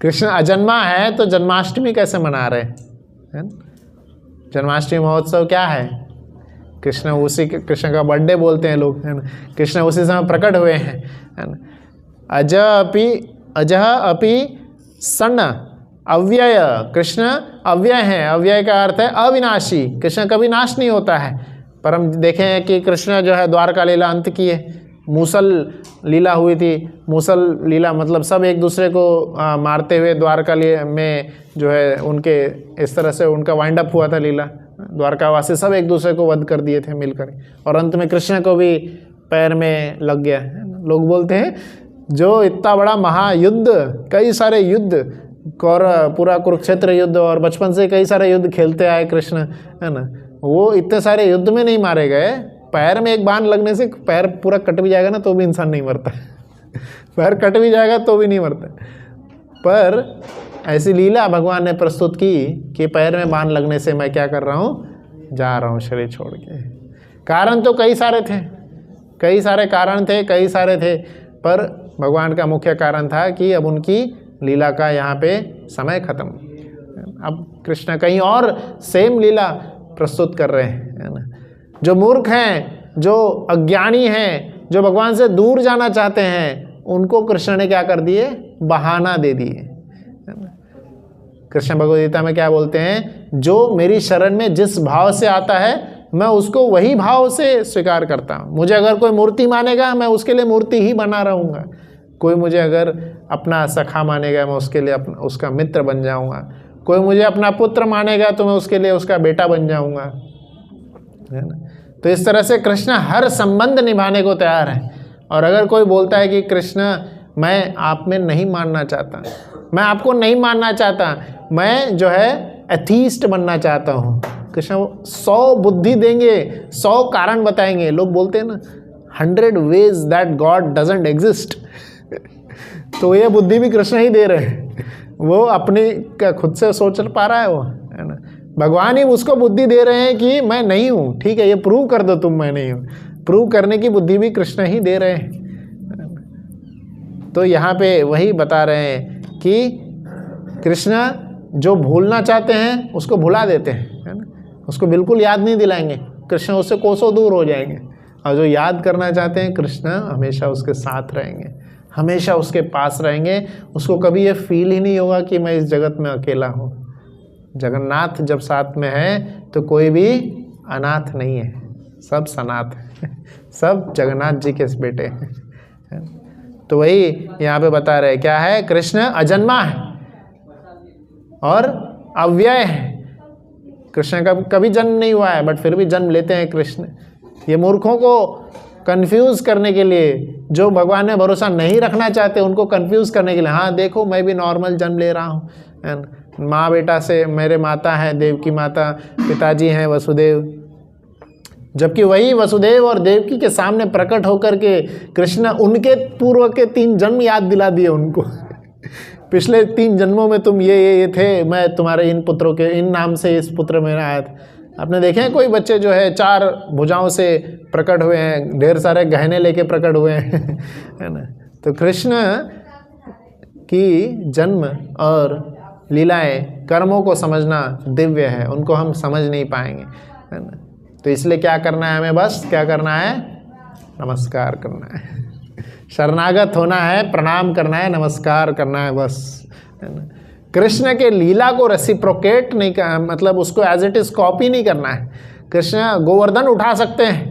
कृष्ण अजन्मा है तो जन्माष्टमी कैसे मना रहे हैं? जन्माष्टमी महोत्सव क्या है? कृष्ण का बर्थडे बोलते हैं लोग, है ना। कृष्ण उसी समय प्रकट हुए हैं, है ना। अजह अपि सन्न अव्यय, कृष्ण अव्यय हैं। अव्यय का अर्थ है अविनाशी, कृष्ण कभी नाश नहीं होता है। पर हम देखें हैं कि कृष्ण जो है द्वारका लीला अंत की है, मूसल लीला हुई थी। मूसल लीला मतलब सब एक दूसरे को मारते हुए द्वारका में जो है उनके इस तरह से उनका वाइंड अप हुआ था लीला। द्वारकावासी सब एक दूसरे को वध कर दिए थे मिलकर, और अंत में कृष्ण को भी पैर में लग गया। लोग बोलते हैं जो इतना बड़ा महायुद्ध, कई सारे युद्ध, पूरा कुरुक्षेत्र युद्ध, और बचपन से कई सारे युद्ध खेलते आए कृष्ण, है ना, वो इतने सारे युद्ध में नहीं मारे गए। पैर में एक बाण लगने से पैर पूरा कट भी जाएगा ना तो भी इंसान नहीं मरता। पैर कट भी जाएगा तो भी नहीं मरता। पर ऐसी लीला भगवान ने प्रस्तुत की कि पैर में बाण लगने से मैं क्या कर रहा हूँ, जा रहा हूँ शरीर छोड़ के। कारण तो कई सारे थे, कई सारे कारण थे, कई सारे थे, पर भगवान का मुख्य कारण था कि अब उनकी लीला का यहाँ पे समय खत्म। अब कृष्ण कहीं और सेम लीला प्रस्तुत कर रहे हैं, है ना। जो मूर्ख हैं, जो अज्ञानी हैं, जो भगवान से दूर जाना चाहते हैं, उनको कृष्ण ने क्या कर दिए, बहाना दे दिए। कृष्ण भगवद गीता में क्या बोलते हैं, जो मेरी शरण में जिस भाव से आता है मैं उसको वही भाव से स्वीकार करता हूँ। मुझे अगर कोई मूर्ति मानेगा मैं उसके लिए मूर्ति ही बना रहूँगा। कोई मुझे अगर अपना सखा मानेगा मैं उसके लिए उसका मित्र बन जाऊँगा। कोई मुझे अपना पुत्र मानेगा तो मैं उसके लिए उसका बेटा बन जाऊंगा, है ना। तो इस तरह से कृष्ण हर संबंध निभाने को तैयार है। और अगर कोई बोलता है कि कृष्ण मैं आप में नहीं मानना चाहता, मैं आपको नहीं मानना चाहता, मैं जो है एथीस्ट बनना चाहता हूँ, कृष्ण 100 बुद्धि देंगे, 100 कारण बताएंगे। लोग बोलते हैं ना 100 ways that God doesn't exist तो ये बुद्धि भी कृष्ण ही दे रहे हैं, वो अपनी खुद से सोच पा रहा है वो, है ना। भगवान ही उसको बुद्धि दे रहे हैं कि मैं नहीं हूँ, ठीक है, ये प्रूव कर दो तुम मैं नहीं हूँ। प्रूव करने की बुद्धि भी कृष्ण ही दे रहे हैं। तो यहाँ पे वही बता रहे हैं कि कृष्ण जो भूलना चाहते हैं उसको भुला देते हैं, है ना। उसको बिल्कुल याद नहीं दिलाएंगे, कृष्ण उससे कोसों दूर हो जाएंगे। और जो याद करना चाहते हैं कृष्ण हमेशा उसके साथ रहेंगे, हमेशा उसके पास रहेंगे। उसको कभी ये फील ही नहीं होगा कि मैं इस जगत में अकेला हूँ। जगन्नाथ जब साथ में है तो कोई भी अनाथ नहीं है, सब सनाथ है, सब जगन्नाथ जी के बेटे हैं। तो वही यहाँ पे बता रहे क्या है, कृष्ण अजन्मा है और अव्यय है। कृष्ण का कभी जन्म नहीं हुआ है, बट फिर भी जन्म लेते हैं कृष्ण। ये मूर्खों को कंफ्यूज करने के लिए, जो भगवान में भरोसा नहीं रखना चाहते उनको कंफ्यूज करने के लिए, हाँ देखो मैं भी नॉर्मल जन्म ले रहा हूँ, माँ बेटा से, मेरे माता है देवकी माता, पिताजी हैं वसुदेव। जबकि वही वसुदेव और देवकी के सामने प्रकट होकर के कृष्ण उनके पूर्व के 3 जन्म याद दिला दिए उनको पिछले 3 जन्मों में तुम ये थे, मैं तुम्हारे इन पुत्रों के इन नाम से इस पुत्र में आया था। आपने देखे हैं कोई बच्चे जो है 4 भुजाओं से प्रकट हुए हैं, ढेर सारे गहने लेके प्रकट हुए हैं है ना। तो कृष्ण की जन्म और लीलाएं, कर्मों को समझना दिव्य है, उनको हम समझ नहीं पाएंगे, है ना। तो इसलिए क्या करना है हमें, बस क्या करना है, नमस्कार करना है, शरणागत होना है, प्रणाम करना है, नमस्कार करना है, बस, है ना। कृष्ण के लीला को रेसिप्रोकेट नहीं करना, मतलब उसको एज इट इज कॉपी नहीं करना है। कृष्ण गोवर्धन उठा सकते हैं,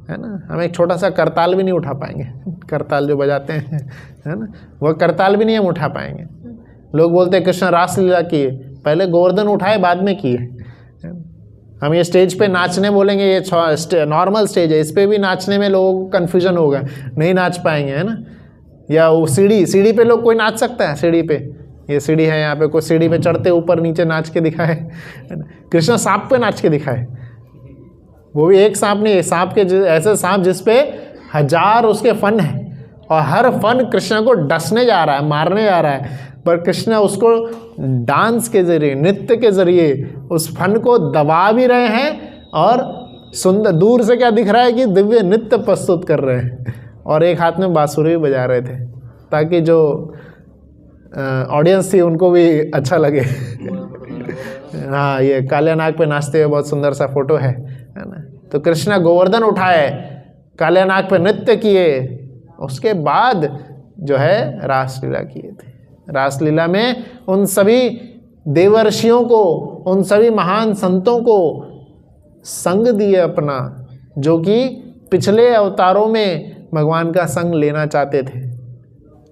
है ना, हम एक छोटा सा करताल भी नहीं उठा पाएंगे। करताल जो बजाते हैं, है ना, वह करताल भी नहीं हम उठा पाएंगे। लोग बोलते हैं कृष्ण रासलीला किए, पहले गोवर्धन उठाए बाद में किए। हम ये स्टेज पे नाचने बोलेंगे, ये नॉर्मल स्टेज है, इस पे भी नाचने में लोगों को कन्फ्यूजन होगा, नहीं नाच पाएंगे, है ना। या वो सीढ़ी पे लोग कोई नाच सकता है, सीढ़ी पे, ये सीढ़ी है यहाँ पे, कोई सीढ़ी पे चढ़ते ऊपर नीचे नाच के दिखाए, है ना। कृष्ण सांप पे नाच के दिखाए, वो भी एक सांप नहीं, सांप के ऐसे सांप जिसपे 1000 उसके फन है और हर फन कृष्ण को डसने जा रहा है, मारने जा रहा है, पर कृष्ण उसको डांस के जरिए, नृत्य के जरिए उस फन को दबा भी रहे हैं और सुंदर दूर से क्या दिख रहा है कि दिव्य नृत्य प्रस्तुत कर रहे हैं और एक हाथ में बांसुरी भी बजा रहे थे, ताकि जो ऑडियंस थी उनको भी अच्छा लगे। हाँ, ये काले नाग पे नाचते हुए बहुत सुंदर सा फोटो है ना। तो कृष्ण गोवर्धन उठाए, काले नाग पे नृत्य किए, उसके बाद जो है रासलीला किए थे। रासलीला में उन सभी देवर्षियों को, उन सभी महान संतों को संग दिए अपना, जो कि पिछले अवतारों में भगवान का संग लेना चाहते थे।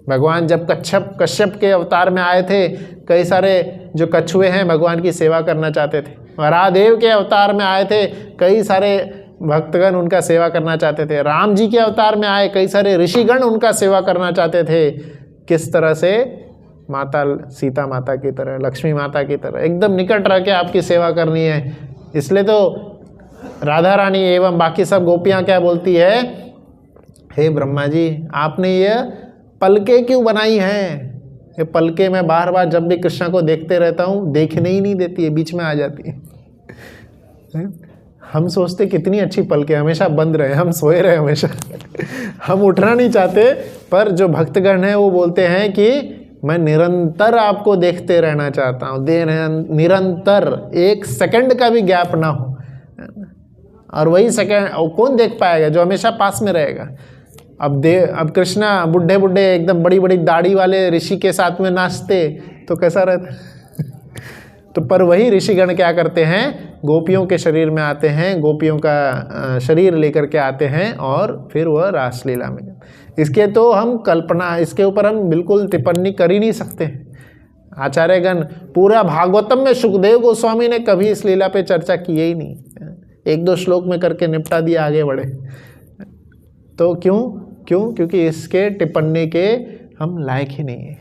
भगवान जब कश्यप के अवतार में आए थे, कई सारे जो कछुए हैं भगवान की सेवा करना चाहते थे। वरादेव के अवतार में आए थे, कई सारे भक्तगण उनका सेवा करना चाहते थे। राम जी के अवतार में आए, कई सारे ऋषिगण उनका सेवा करना चाहते थे। किस तरह से, माता सीता माता की तरह, लक्ष्मी माता की तरह एकदम निकट रह के आपकी सेवा करनी है। इसलिए तो राधा रानी एवं बाकी सब गोपियाँ क्या बोलती है, हे ब्रह्मा जी आपने ये पलके क्यों बनाई हैं? ये पलके मैं बार बार जब भी कृष्ण को देखते रहता हूँ, देखने ही नहीं देती है, बीच में आ जाती है। हम सोचते कितनी अच्छी पलके, हमेशा बंद रहे, हम सोए रहे हमेशा हम उठना नहीं चाहते, पर जो भक्तगण हैं वो बोलते हैं कि मैं निरंतर आपको देखते रहना चाहता हूँ, निरंतर, एक सेकंड का भी गैप ना हो। और वही सेकंड कौन देख पाएगा? जो हमेशा पास में रहेगा। अब कृष्णा बुढ़े बुढ़े एकदम बड़ी बड़ी दाढ़ी वाले ऋषि के साथ में नाचते तो कैसा रहता तो पर वही ऋषिगण क्या करते हैं, गोपियों के शरीर में आते हैं, गोपियों का शरीर लेकर के आते हैं और फिर वह रासलीला में। इसके तो हम कल्पना, इसके ऊपर हम बिल्कुल टिप्पणी कर ही नहीं सकते, आचार्यगण पूरा भागवतम में सुखदेव गोस्वामी ने कभी इस लीला पे चर्चा की ही नहीं, एक दो श्लोक में करके निपटा दिया, आगे बढ़े। तो क्योंकि इसके टिप्पणी के हम लायक ही नहीं है,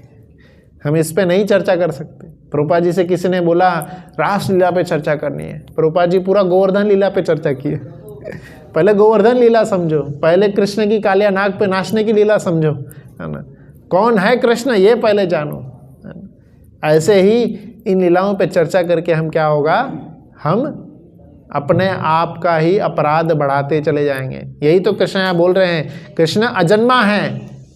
हम इस पे नहीं चर्चा कर सकते। प्रभुपाद जी से किसी ने बोला रास लीला पे चर्चा करनी है, प्रभुपाद जी पूरा गोवर्धन लीला पे चर्चा की है। पहले गोवर्धन लीला समझो, पहले कृष्ण की कालिया नाग पे नाचने की लीला समझो, है ना, कौन है कृष्ण ये पहले जानो। ऐसे ही इन लीलाओं पे चर्चा करके हम क्या होगा, हम अपने आप का ही अपराध बढ़ाते चले जाएंगे। यही तो कृष्ण यहाँ बोल रहे हैं, कृष्ण अजन्मा है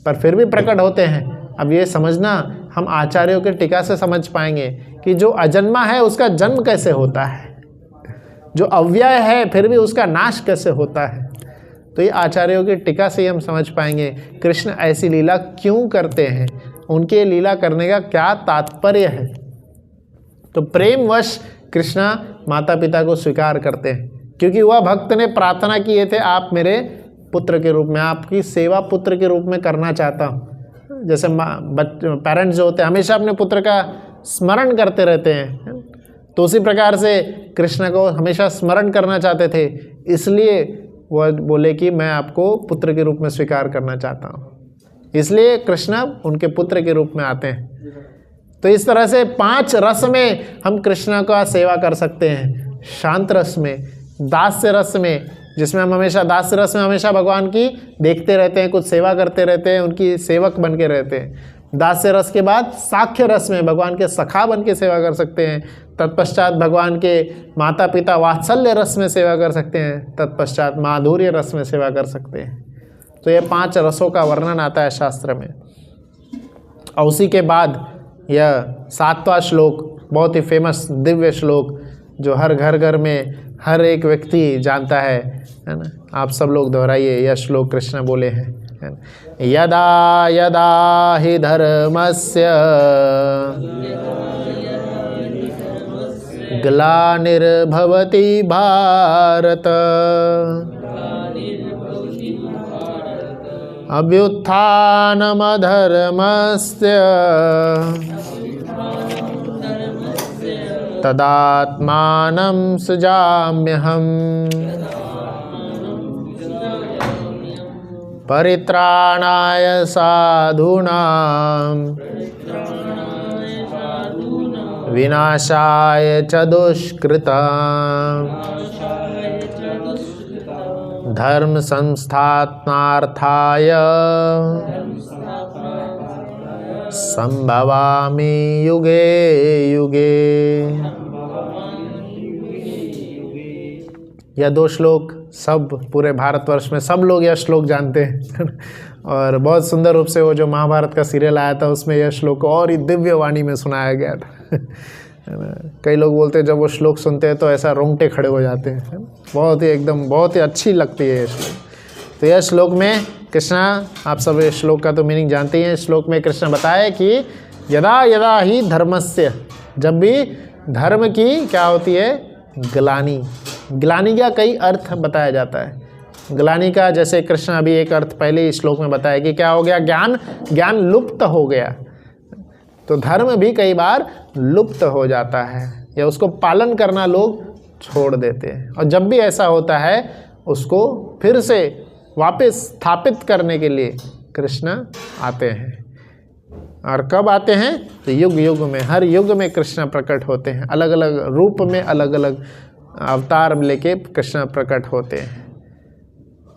पर फिर भी प्रकट होते हैं। अब ये समझना हम आचार्यों के टीका से समझ पाएंगे कि जो अजन्मा है उसका जन्म कैसे होता है, जो अव्यय है फिर भी उसका नाश कैसे होता है। तो ये आचार्यों की टीका से ही हम समझ पाएंगे कृष्ण ऐसी लीला क्यों करते हैं, उनके लीला करने का क्या तात्पर्य है। तो प्रेमवश कृष्णा माता पिता को स्वीकार करते हैं, क्योंकि वह भक्त ने प्रार्थना किए थे आप मेरे पुत्र के रूप में, आपकी सेवा पुत्र के रूप में करना चाहता हूँ। जैसे पेरेंट्स जो होते हैं हमेशा अपने पुत्र का स्मरण करते रहते हैं, तो उसी प्रकार से कृष्ण को हमेशा स्मरण करना चाहते थे, इसलिए वह बोले कि मैं आपको पुत्र के रूप में स्वीकार करना चाहता हूँ। इसलिए कृष्ण उनके पुत्र के रूप में आते हैं। तो इस तरह से 5 रस में हम कृष्ण का सेवा कर सकते हैं। शांत रस में, दास्य रस में, जिसमें हम हमेशा दास्य रस में हमेशा भगवान की देखते रहते हैं, कुछ सेवा करते रहते हैं, उनकी सेवक बन के रहते हैं। दास्य रस के बाद साख्य रस में भगवान के सखा बन के सेवा कर सकते हैं। तत्पश्चात भगवान के माता पिता वात्सल्य रस में सेवा कर सकते हैं। तत्पश्चात माधुर्य रस में सेवा कर सकते हैं। तो ये 5 रसों का वर्णन आता है शास्त्र में। और उसी के बाद यह 7वां श्लोक, बहुत ही फेमस दिव्य श्लोक, जो हर घर घर में हर एक व्यक्ति जानता है ना। आप सब लोग दोहराइए, यह श्लोक कृष्ण बोले हैं, है ना? यदा यदा हि धर्मस्य ग्लानिर्भवति भारत अभ्युत्थानमधर्मस्य तदात्मानं सृजाम्यहम् परित्राणाय साधूनां विनाशाय च दुष्कृतां धर्म संस्थापनार्थाय संभवामि युगे युगे। यह 2 श्लोक सब पूरे भारतवर्ष में सब लोग यह श्लोक जानते हैं। और बहुत सुंदर रूप से वो जो महाभारत का सीरियल आया था उसमें यह श्लोक और ही दिव्य वाणी में सुनाया गया था। कई लोग बोलते हैं जब वो श्लोक सुनते हैं तो ऐसा रोंगटे खड़े हो जाते हैं, बहुत ही एकदम बहुत ही अच्छी लगती है ये श्लोक। तो यह श्लोक में कृष्ण, आप सब इस श्लोक का तो मीनिंग जानते हैं। इस श्लोक में कृष्ण बताए कि यदा यदा ही धर्मस्य, जब भी धर्म की क्या होती है, ग्लानि। ग्लानि का कई अर्थ बताया जाता है। ग्लानि का जैसे कृष्ण अभी एक अर्थ पहले इस श्लोक में बताया कि क्या हो गया, ज्ञान लुप्त हो गया। तो धर्म भी कई बार लुप्त हो जाता है या उसको पालन करना लोग छोड़ देते हैं। और जब भी ऐसा होता है उसको फिर से वापस स्थापित करने के लिए कृष्ण आते हैं। और कब आते हैं, तो युग युग में, हर युग में कृष्ण प्रकट होते हैं। अलग अलग रूप में अलग अलग अवतार लेके कृष्ण प्रकट होते हैं।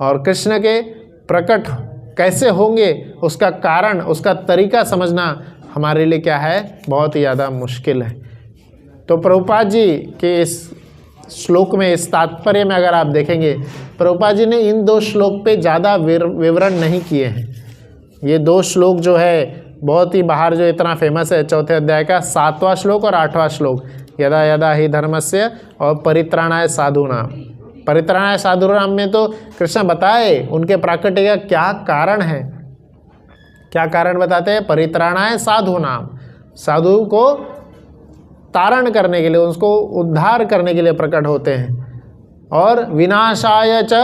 और कृष्ण के प्रकट कैसे होंगे उसका कारण, उसका तरीका समझना हमारे लिए क्या है, बहुत ही ज़्यादा मुश्किल है। तो प्रभुपाद जी के इस श्लोक में, इस तात्पर्य में अगर आप देखेंगे, प्रभुपाद जी ने इन 2 श्लोक पे ज़्यादा विवरण नहीं किए हैं। ये 2 श्लोक जो है बहुत ही बाहर जो इतना फेमस है, 4थे अध्याय का 7वां श्लोक और 8वां श्लोक, यदा यदा ही धर्मस्य और परित्राणाय साधूनां। परित्राणाय साधूनां में तो कृष्ण बताए उनके प्राकट्य का क्या कारण है, क्या कारण बताते हैं। परित्राणाय साधूनां, साधु को तारण करने के लिए, उसको उद्धार करने के लिए प्रकट होते हैं। और विनाशाय च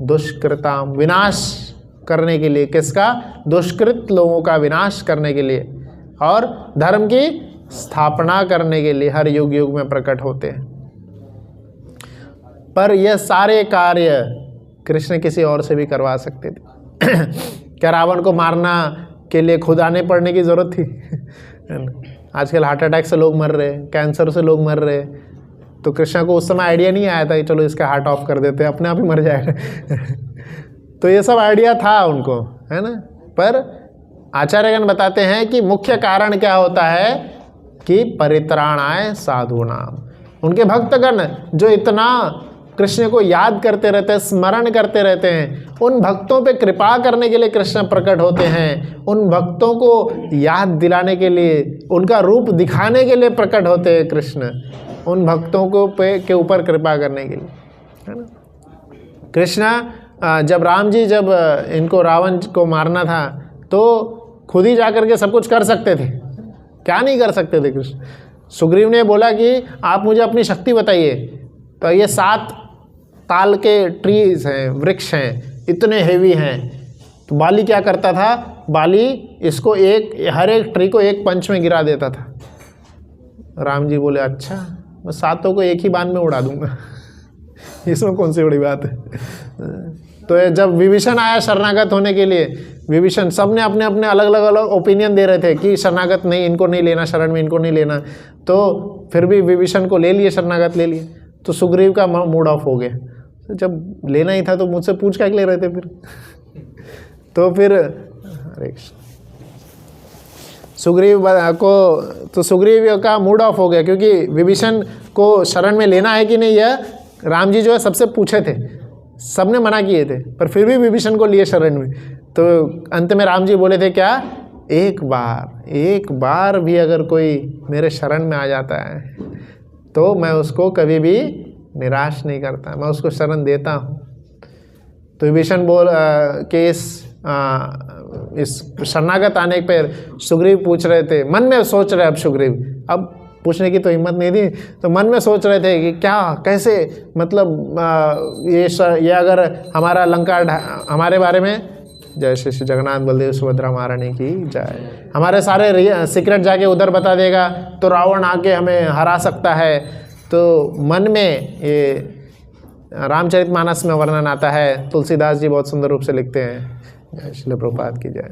दुष्कृताम, विनाश करने के लिए, किसका, दुष्कृत लोगों का विनाश करने के लिए। और धर्म की स्थापना करने के लिए हर युग युग में प्रकट होते हैं। पर यह सारे कार्य कृष्ण किसी और से भी करवा सकते थे। क्या रावण को मारना के लिए खुद आने पड़ने की ज़रूरत थी? आजकल हार्ट अटैक से लोग मर रहे, कैंसर से लोग मर रहे, तो कृष्ण को उस समय आइडिया नहीं आया था कि चलो इसका हार्ट ऑफ कर देते, अपने आप ही मर जाएगा। तो ये सब आइडिया था उनको, है ना। पर आचार्यगण बताते हैं कि मुख्य कारण क्या होता है कि परित्राणाय साधूनाम। उनके भक्तगण जो इतना कृष्ण को याद करते रहते हैं, स्मरण करते रहते हैं, उन भक्तों पे कृपा करने के लिए कृष्ण प्रकट होते हैं। उन भक्तों को याद दिलाने के लिए, उनका रूप दिखाने के लिए प्रकट होते हैं कृष्ण, उन भक्तों को के ऊपर कृपा करने के लिए, है ना। कृष्ण जब राम जी जब इनको रावण को मारना था तो खुद ही जा कर के सब कुछ कर सकते थे, क्या नहीं कर सकते थे कृष्ण। सुग्रीव ने बोला कि आप मुझे अपनी शक्ति बताइए, तो ये 7 ताल के ट्रीज हैं, वृक्ष हैं, इतने हेवी हैं। तो बाली क्या करता था, बाली इसको हर एक ट्री को एक पंच में गिरा देता था। राम जी बोले अच्छा, मैं 7 को एक ही बाण में उड़ा दूंगा। इसमें कौन सी बड़ी बात है। तो जब विभीषण आया शरणागत होने के लिए, विभीषण सब ने अपने अपने अलग अलग ओपिनियन दे रहे थे कि शरणागत नहीं, इनको नहीं लेना शरण में, इनको नहीं लेना, तो फिर भी विभीषण को ले लिए, शरणागत ले लिए। तो सुग्रीव का मूड ऑफ हो गया, तो जब लेना ही था तो मुझसे पूछ क्या ले रहे थे फिर। तो फिर सुग्रीव का मूड ऑफ हो गया, क्योंकि विभीषण को शरण में लेना है कि नहीं, यह राम जी जो है सबसे पूछे थे, सबने मना किए थे, पर फिर भी विभीषण को लिए शरण में। तो अंत में राम जी बोले थे क्या, एक बार भी अगर कोई मेरे शरण में आ जाता है तो मैं उसको कभी भी निराश नहीं करता, मैं उसको शरण देता हूँ। तो विभीषण कि इस शरणागत आने पर सुग्रीव पूछ रहे थे, मन में सोच रहे, अब सुग्रीव अब पूछने की तो हिम्मत नहीं दी, तो मन में सोच रहे थे कि क्या कैसे, मतलब ये अगर हमारा लंका हमारे बारे में, जय श्री श्री जगन्नाथ बलदेव सुभद्रा महारानी की जय, हमारे सारे सीक्रेट जाके उधर बता देगा तो रावण आके हमें हरा सकता है। तो मन में ये रामचरितमानस में वर्णन आता है, तुलसीदास जी बहुत सुंदर रूप से लिखते हैं, जय श्री प्रभुपाद की जय।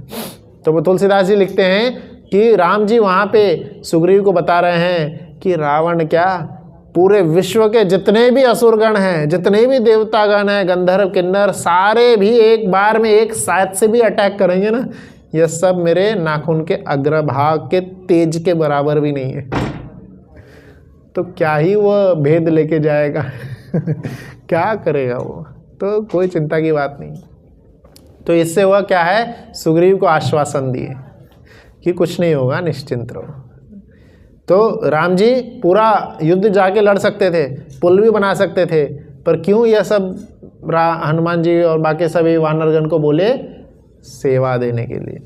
तो वो तुलसीदास जी लिखते हैं कि राम जी वहाँ पे सुग्रीव को बता रहे हैं कि रावण क्या, पूरे विश्व के जितने भी असुरगण हैं, जितने भी देवतागण हैं, गंधर्व किन्नर, सारे भी एक बार में एक साथ से भी अटैक करेंगे ना, यह सब मेरे नाखून के अग्रभाग के तेज के बराबर भी नहीं है। तो क्या ही वह भेद लेके जाएगा। क्या करेगा वो, तो कोई चिंता की बात नहीं। तो इससे हुआ क्या है, सुग्रीव को आश्वासन दिए कि कुछ नहीं होगा, निश्चिंत रहो। तो राम जी पूरा युद्ध जाके लड़ सकते थे, पुल भी बना सकते थे, पर क्यों यह सब हनुमान जी और बाकी सभी वानरगण को बोले, सेवा देने के लिए।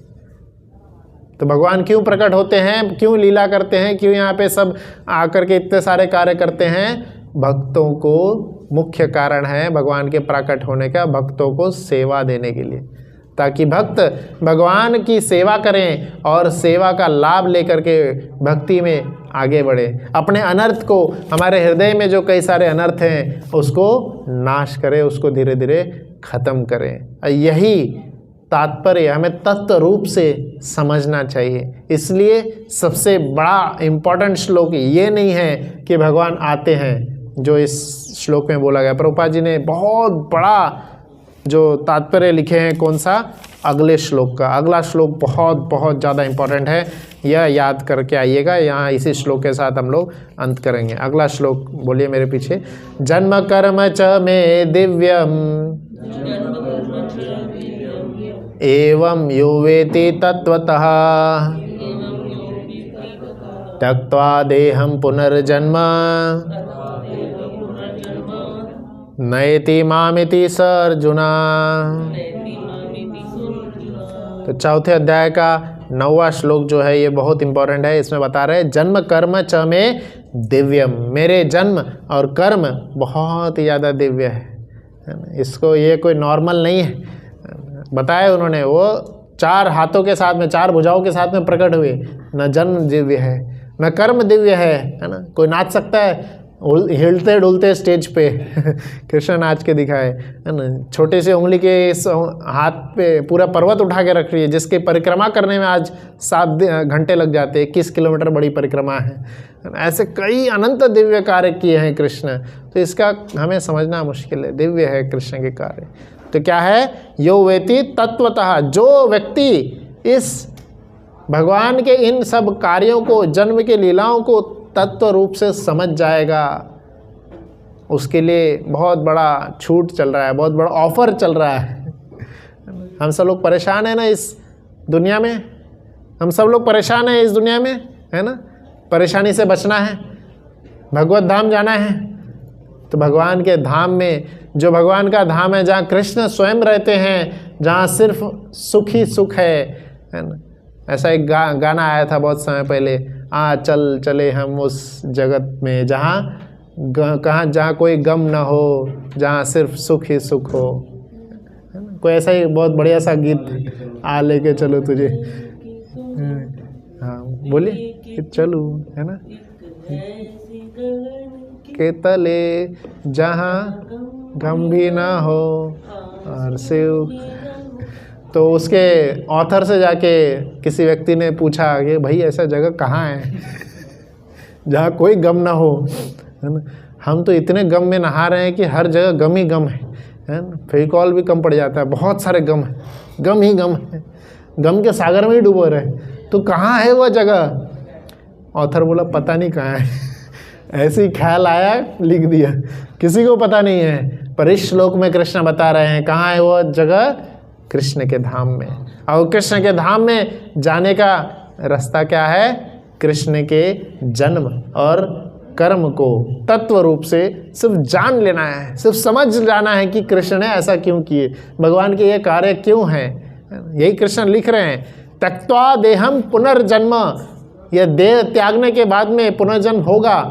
तो भगवान क्यों प्रकट होते हैं, क्यों लीला करते हैं, क्यों यहाँ पे सब आकर के इतने सारे कार्य करते हैं, भक्तों को मुख्य कारण है भगवान के प्रकट होने का, भक्तों को सेवा देने के लिए, ताकि भक्त भगवान की सेवा करें और सेवा का लाभ लेकर के भक्ति में आगे बढ़े, अपने अनर्थ को, हमारे हृदय में जो कई सारे अनर्थ हैं उसको नाश करें, उसको धीरे धीरे खत्म करें। यही तात्पर्य हमें तत्व रूप से समझना चाहिए। इसलिए सबसे बड़ा इम्पोर्टेंट श्लोक ये नहीं है कि भगवान आते हैं, जो इस श्लोक में बोला गया। प्रभुपाद जी ने बहुत बड़ा जो तात्पर्य लिखे हैं, कौन सा, अगले श्लोक का। अगला श्लोक बहुत बहुत ज़्यादा इम्पोर्टेंट है, यह याद करके आइएगा। यहाँ इसी श्लोक के साथ हम लोग अंत करेंगे। अगला श्लोक बोलिए मेरे पीछे। जन्म कर्म च मे दिव्यम एवं यो वेति तत्वतः त्यक्त्वा देहं पुनर्जन्म नयति मामिति स अर्जुना। तो चौथे अध्याय का 9वां श्लोक जो है ये बहुत इंपॉर्टेंट है। इसमें बता रहे हैं जन्म कर्म च में दिव्यम, मेरे जन्म और कर्म बहुत ही ज़्यादा दिव्य है। इसको ये कोई नॉर्मल नहीं है। बताया उन्होंने, वो 4 हाथों के साथ में, 4 भुजाओं के साथ में प्रकट हुए, न जन्म दिव्य है, न कर्म दिव्य है ना। कोई नाच सकता है हिलते डुलते स्टेज पे कृष्ण नाच के दिखाए, है ना। छोटे से उंगली के इस हाथ पे पूरा पर्वत उठा के रख रही है, जिसकी परिक्रमा करने में आज 7 घंटे लग जाते हैं, 21 किलोमीटर बड़ी परिक्रमा है। ऐसे कई अनंत दिव्य कार्य किए हैं कृष्ण। तो इसका हमें समझना मुश्किल है, दिव्य है कृष्ण के कार्य। तो क्या है, यो वेति तत्वतः, जो व्यक्ति इस भगवान के इन सब कार्यों को, जन्म के लीलाओं को तत्व रूप से समझ जाएगा, उसके लिए बहुत बड़ा छूट चल रहा है, बहुत बड़ा ऑफर चल रहा है। हम सब लोग परेशान हैं ना इस दुनिया में, हम सब लोग परेशान हैं इस दुनिया में, है ना। परेशानी से बचना है, भगवत धाम जाना है, तो भगवान के धाम में, जो भगवान का धाम है, जहाँ कृष्ण स्वयं रहते हैं, जहाँ सिर्फ सुख ही सुख है ना। ऐसा एक गाना आया था बहुत समय पहले, चल चले हम उस जगत में जहाँ कोई गम ना हो, जहाँ सिर्फ सुख ही सुख हो, है ना। कोई ऐसा ही बहुत बढ़िया सा गीत, लेके चलो तुझे, हाँ बोलिए कि चलूँ, है ना, के तले जहाँ गम भी ना हो और शिव। तो उसके ऑथर से जाके किसी व्यक्ति ने पूछा कि भाई ऐसा जगह कहाँ है जहाँ कोई गम ना हो, है ना। हम तो इतने गम में नहा रहे हैं कि हर जगह गम ही गम है ना। फेविकॉल भी कम पड़ जाता है, बहुत सारे गम है, गम ही गम है, गम के सागर में ही डूबो रहे। तो कहाँ है वह जगह? ऑथर बोला पता नहीं कहाँ है ऐसे ही ख्याल आया, लिख दिया, किसी को पता नहीं है। पर इस श्लोक में कृष्ण बता रहे हैं कहाँ है वह जगह, कृष्ण के धाम में। और कृष्ण के धाम में जाने का रास्ता क्या है, कृष्ण के जन्म और कर्म को तत्व रूप से सिर्फ जान लेना है, सिर्फ समझ जाना है कि कृष्ण ने ऐसा क्यों किए, भगवान के ये कार्य क्यों हैं। यही कृष्ण लिख रहे हैं, त्यक्त्वा देहम पुनर्जन्म, यह देह त्यागने के बाद में पुनर्जन्म होगा,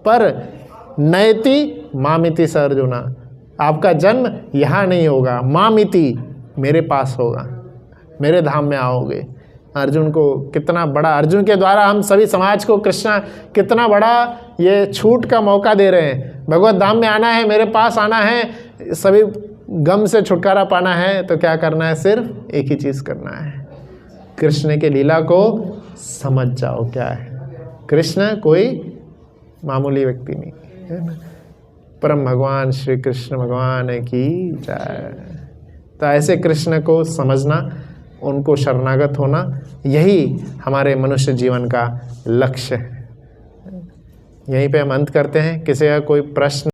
पर नयति मामिति स अर्जुना, आपका जन्म यहाँ नहीं होगा, मामिति मेरे पास होगा, मेरे धाम में आओगे। अर्जुन को कितना बड़ा, अर्जुन के द्वारा हम सभी समाज को कृष्ण कितना बड़ा ये छूट का मौका दे रहे हैं। भगवत धाम में आना है, मेरे पास आना है, सभी गम से छुटकारा पाना है, तो क्या करना है, सिर्फ एक ही चीज़ करना है, कृष्ण के लीला को समझ जाओ क्या है। कृष्ण कोई मामूली व्यक्ति नहीं है ना। परम भगवान श्री कृष्ण भगवान की जय। तो ऐसे कृष्ण को समझना, उनको शरणागत होना, यही हमारे मनुष्य जीवन का लक्ष्य है। यहीं पे हम अंत करते हैं। किसी का कोई प्रश्न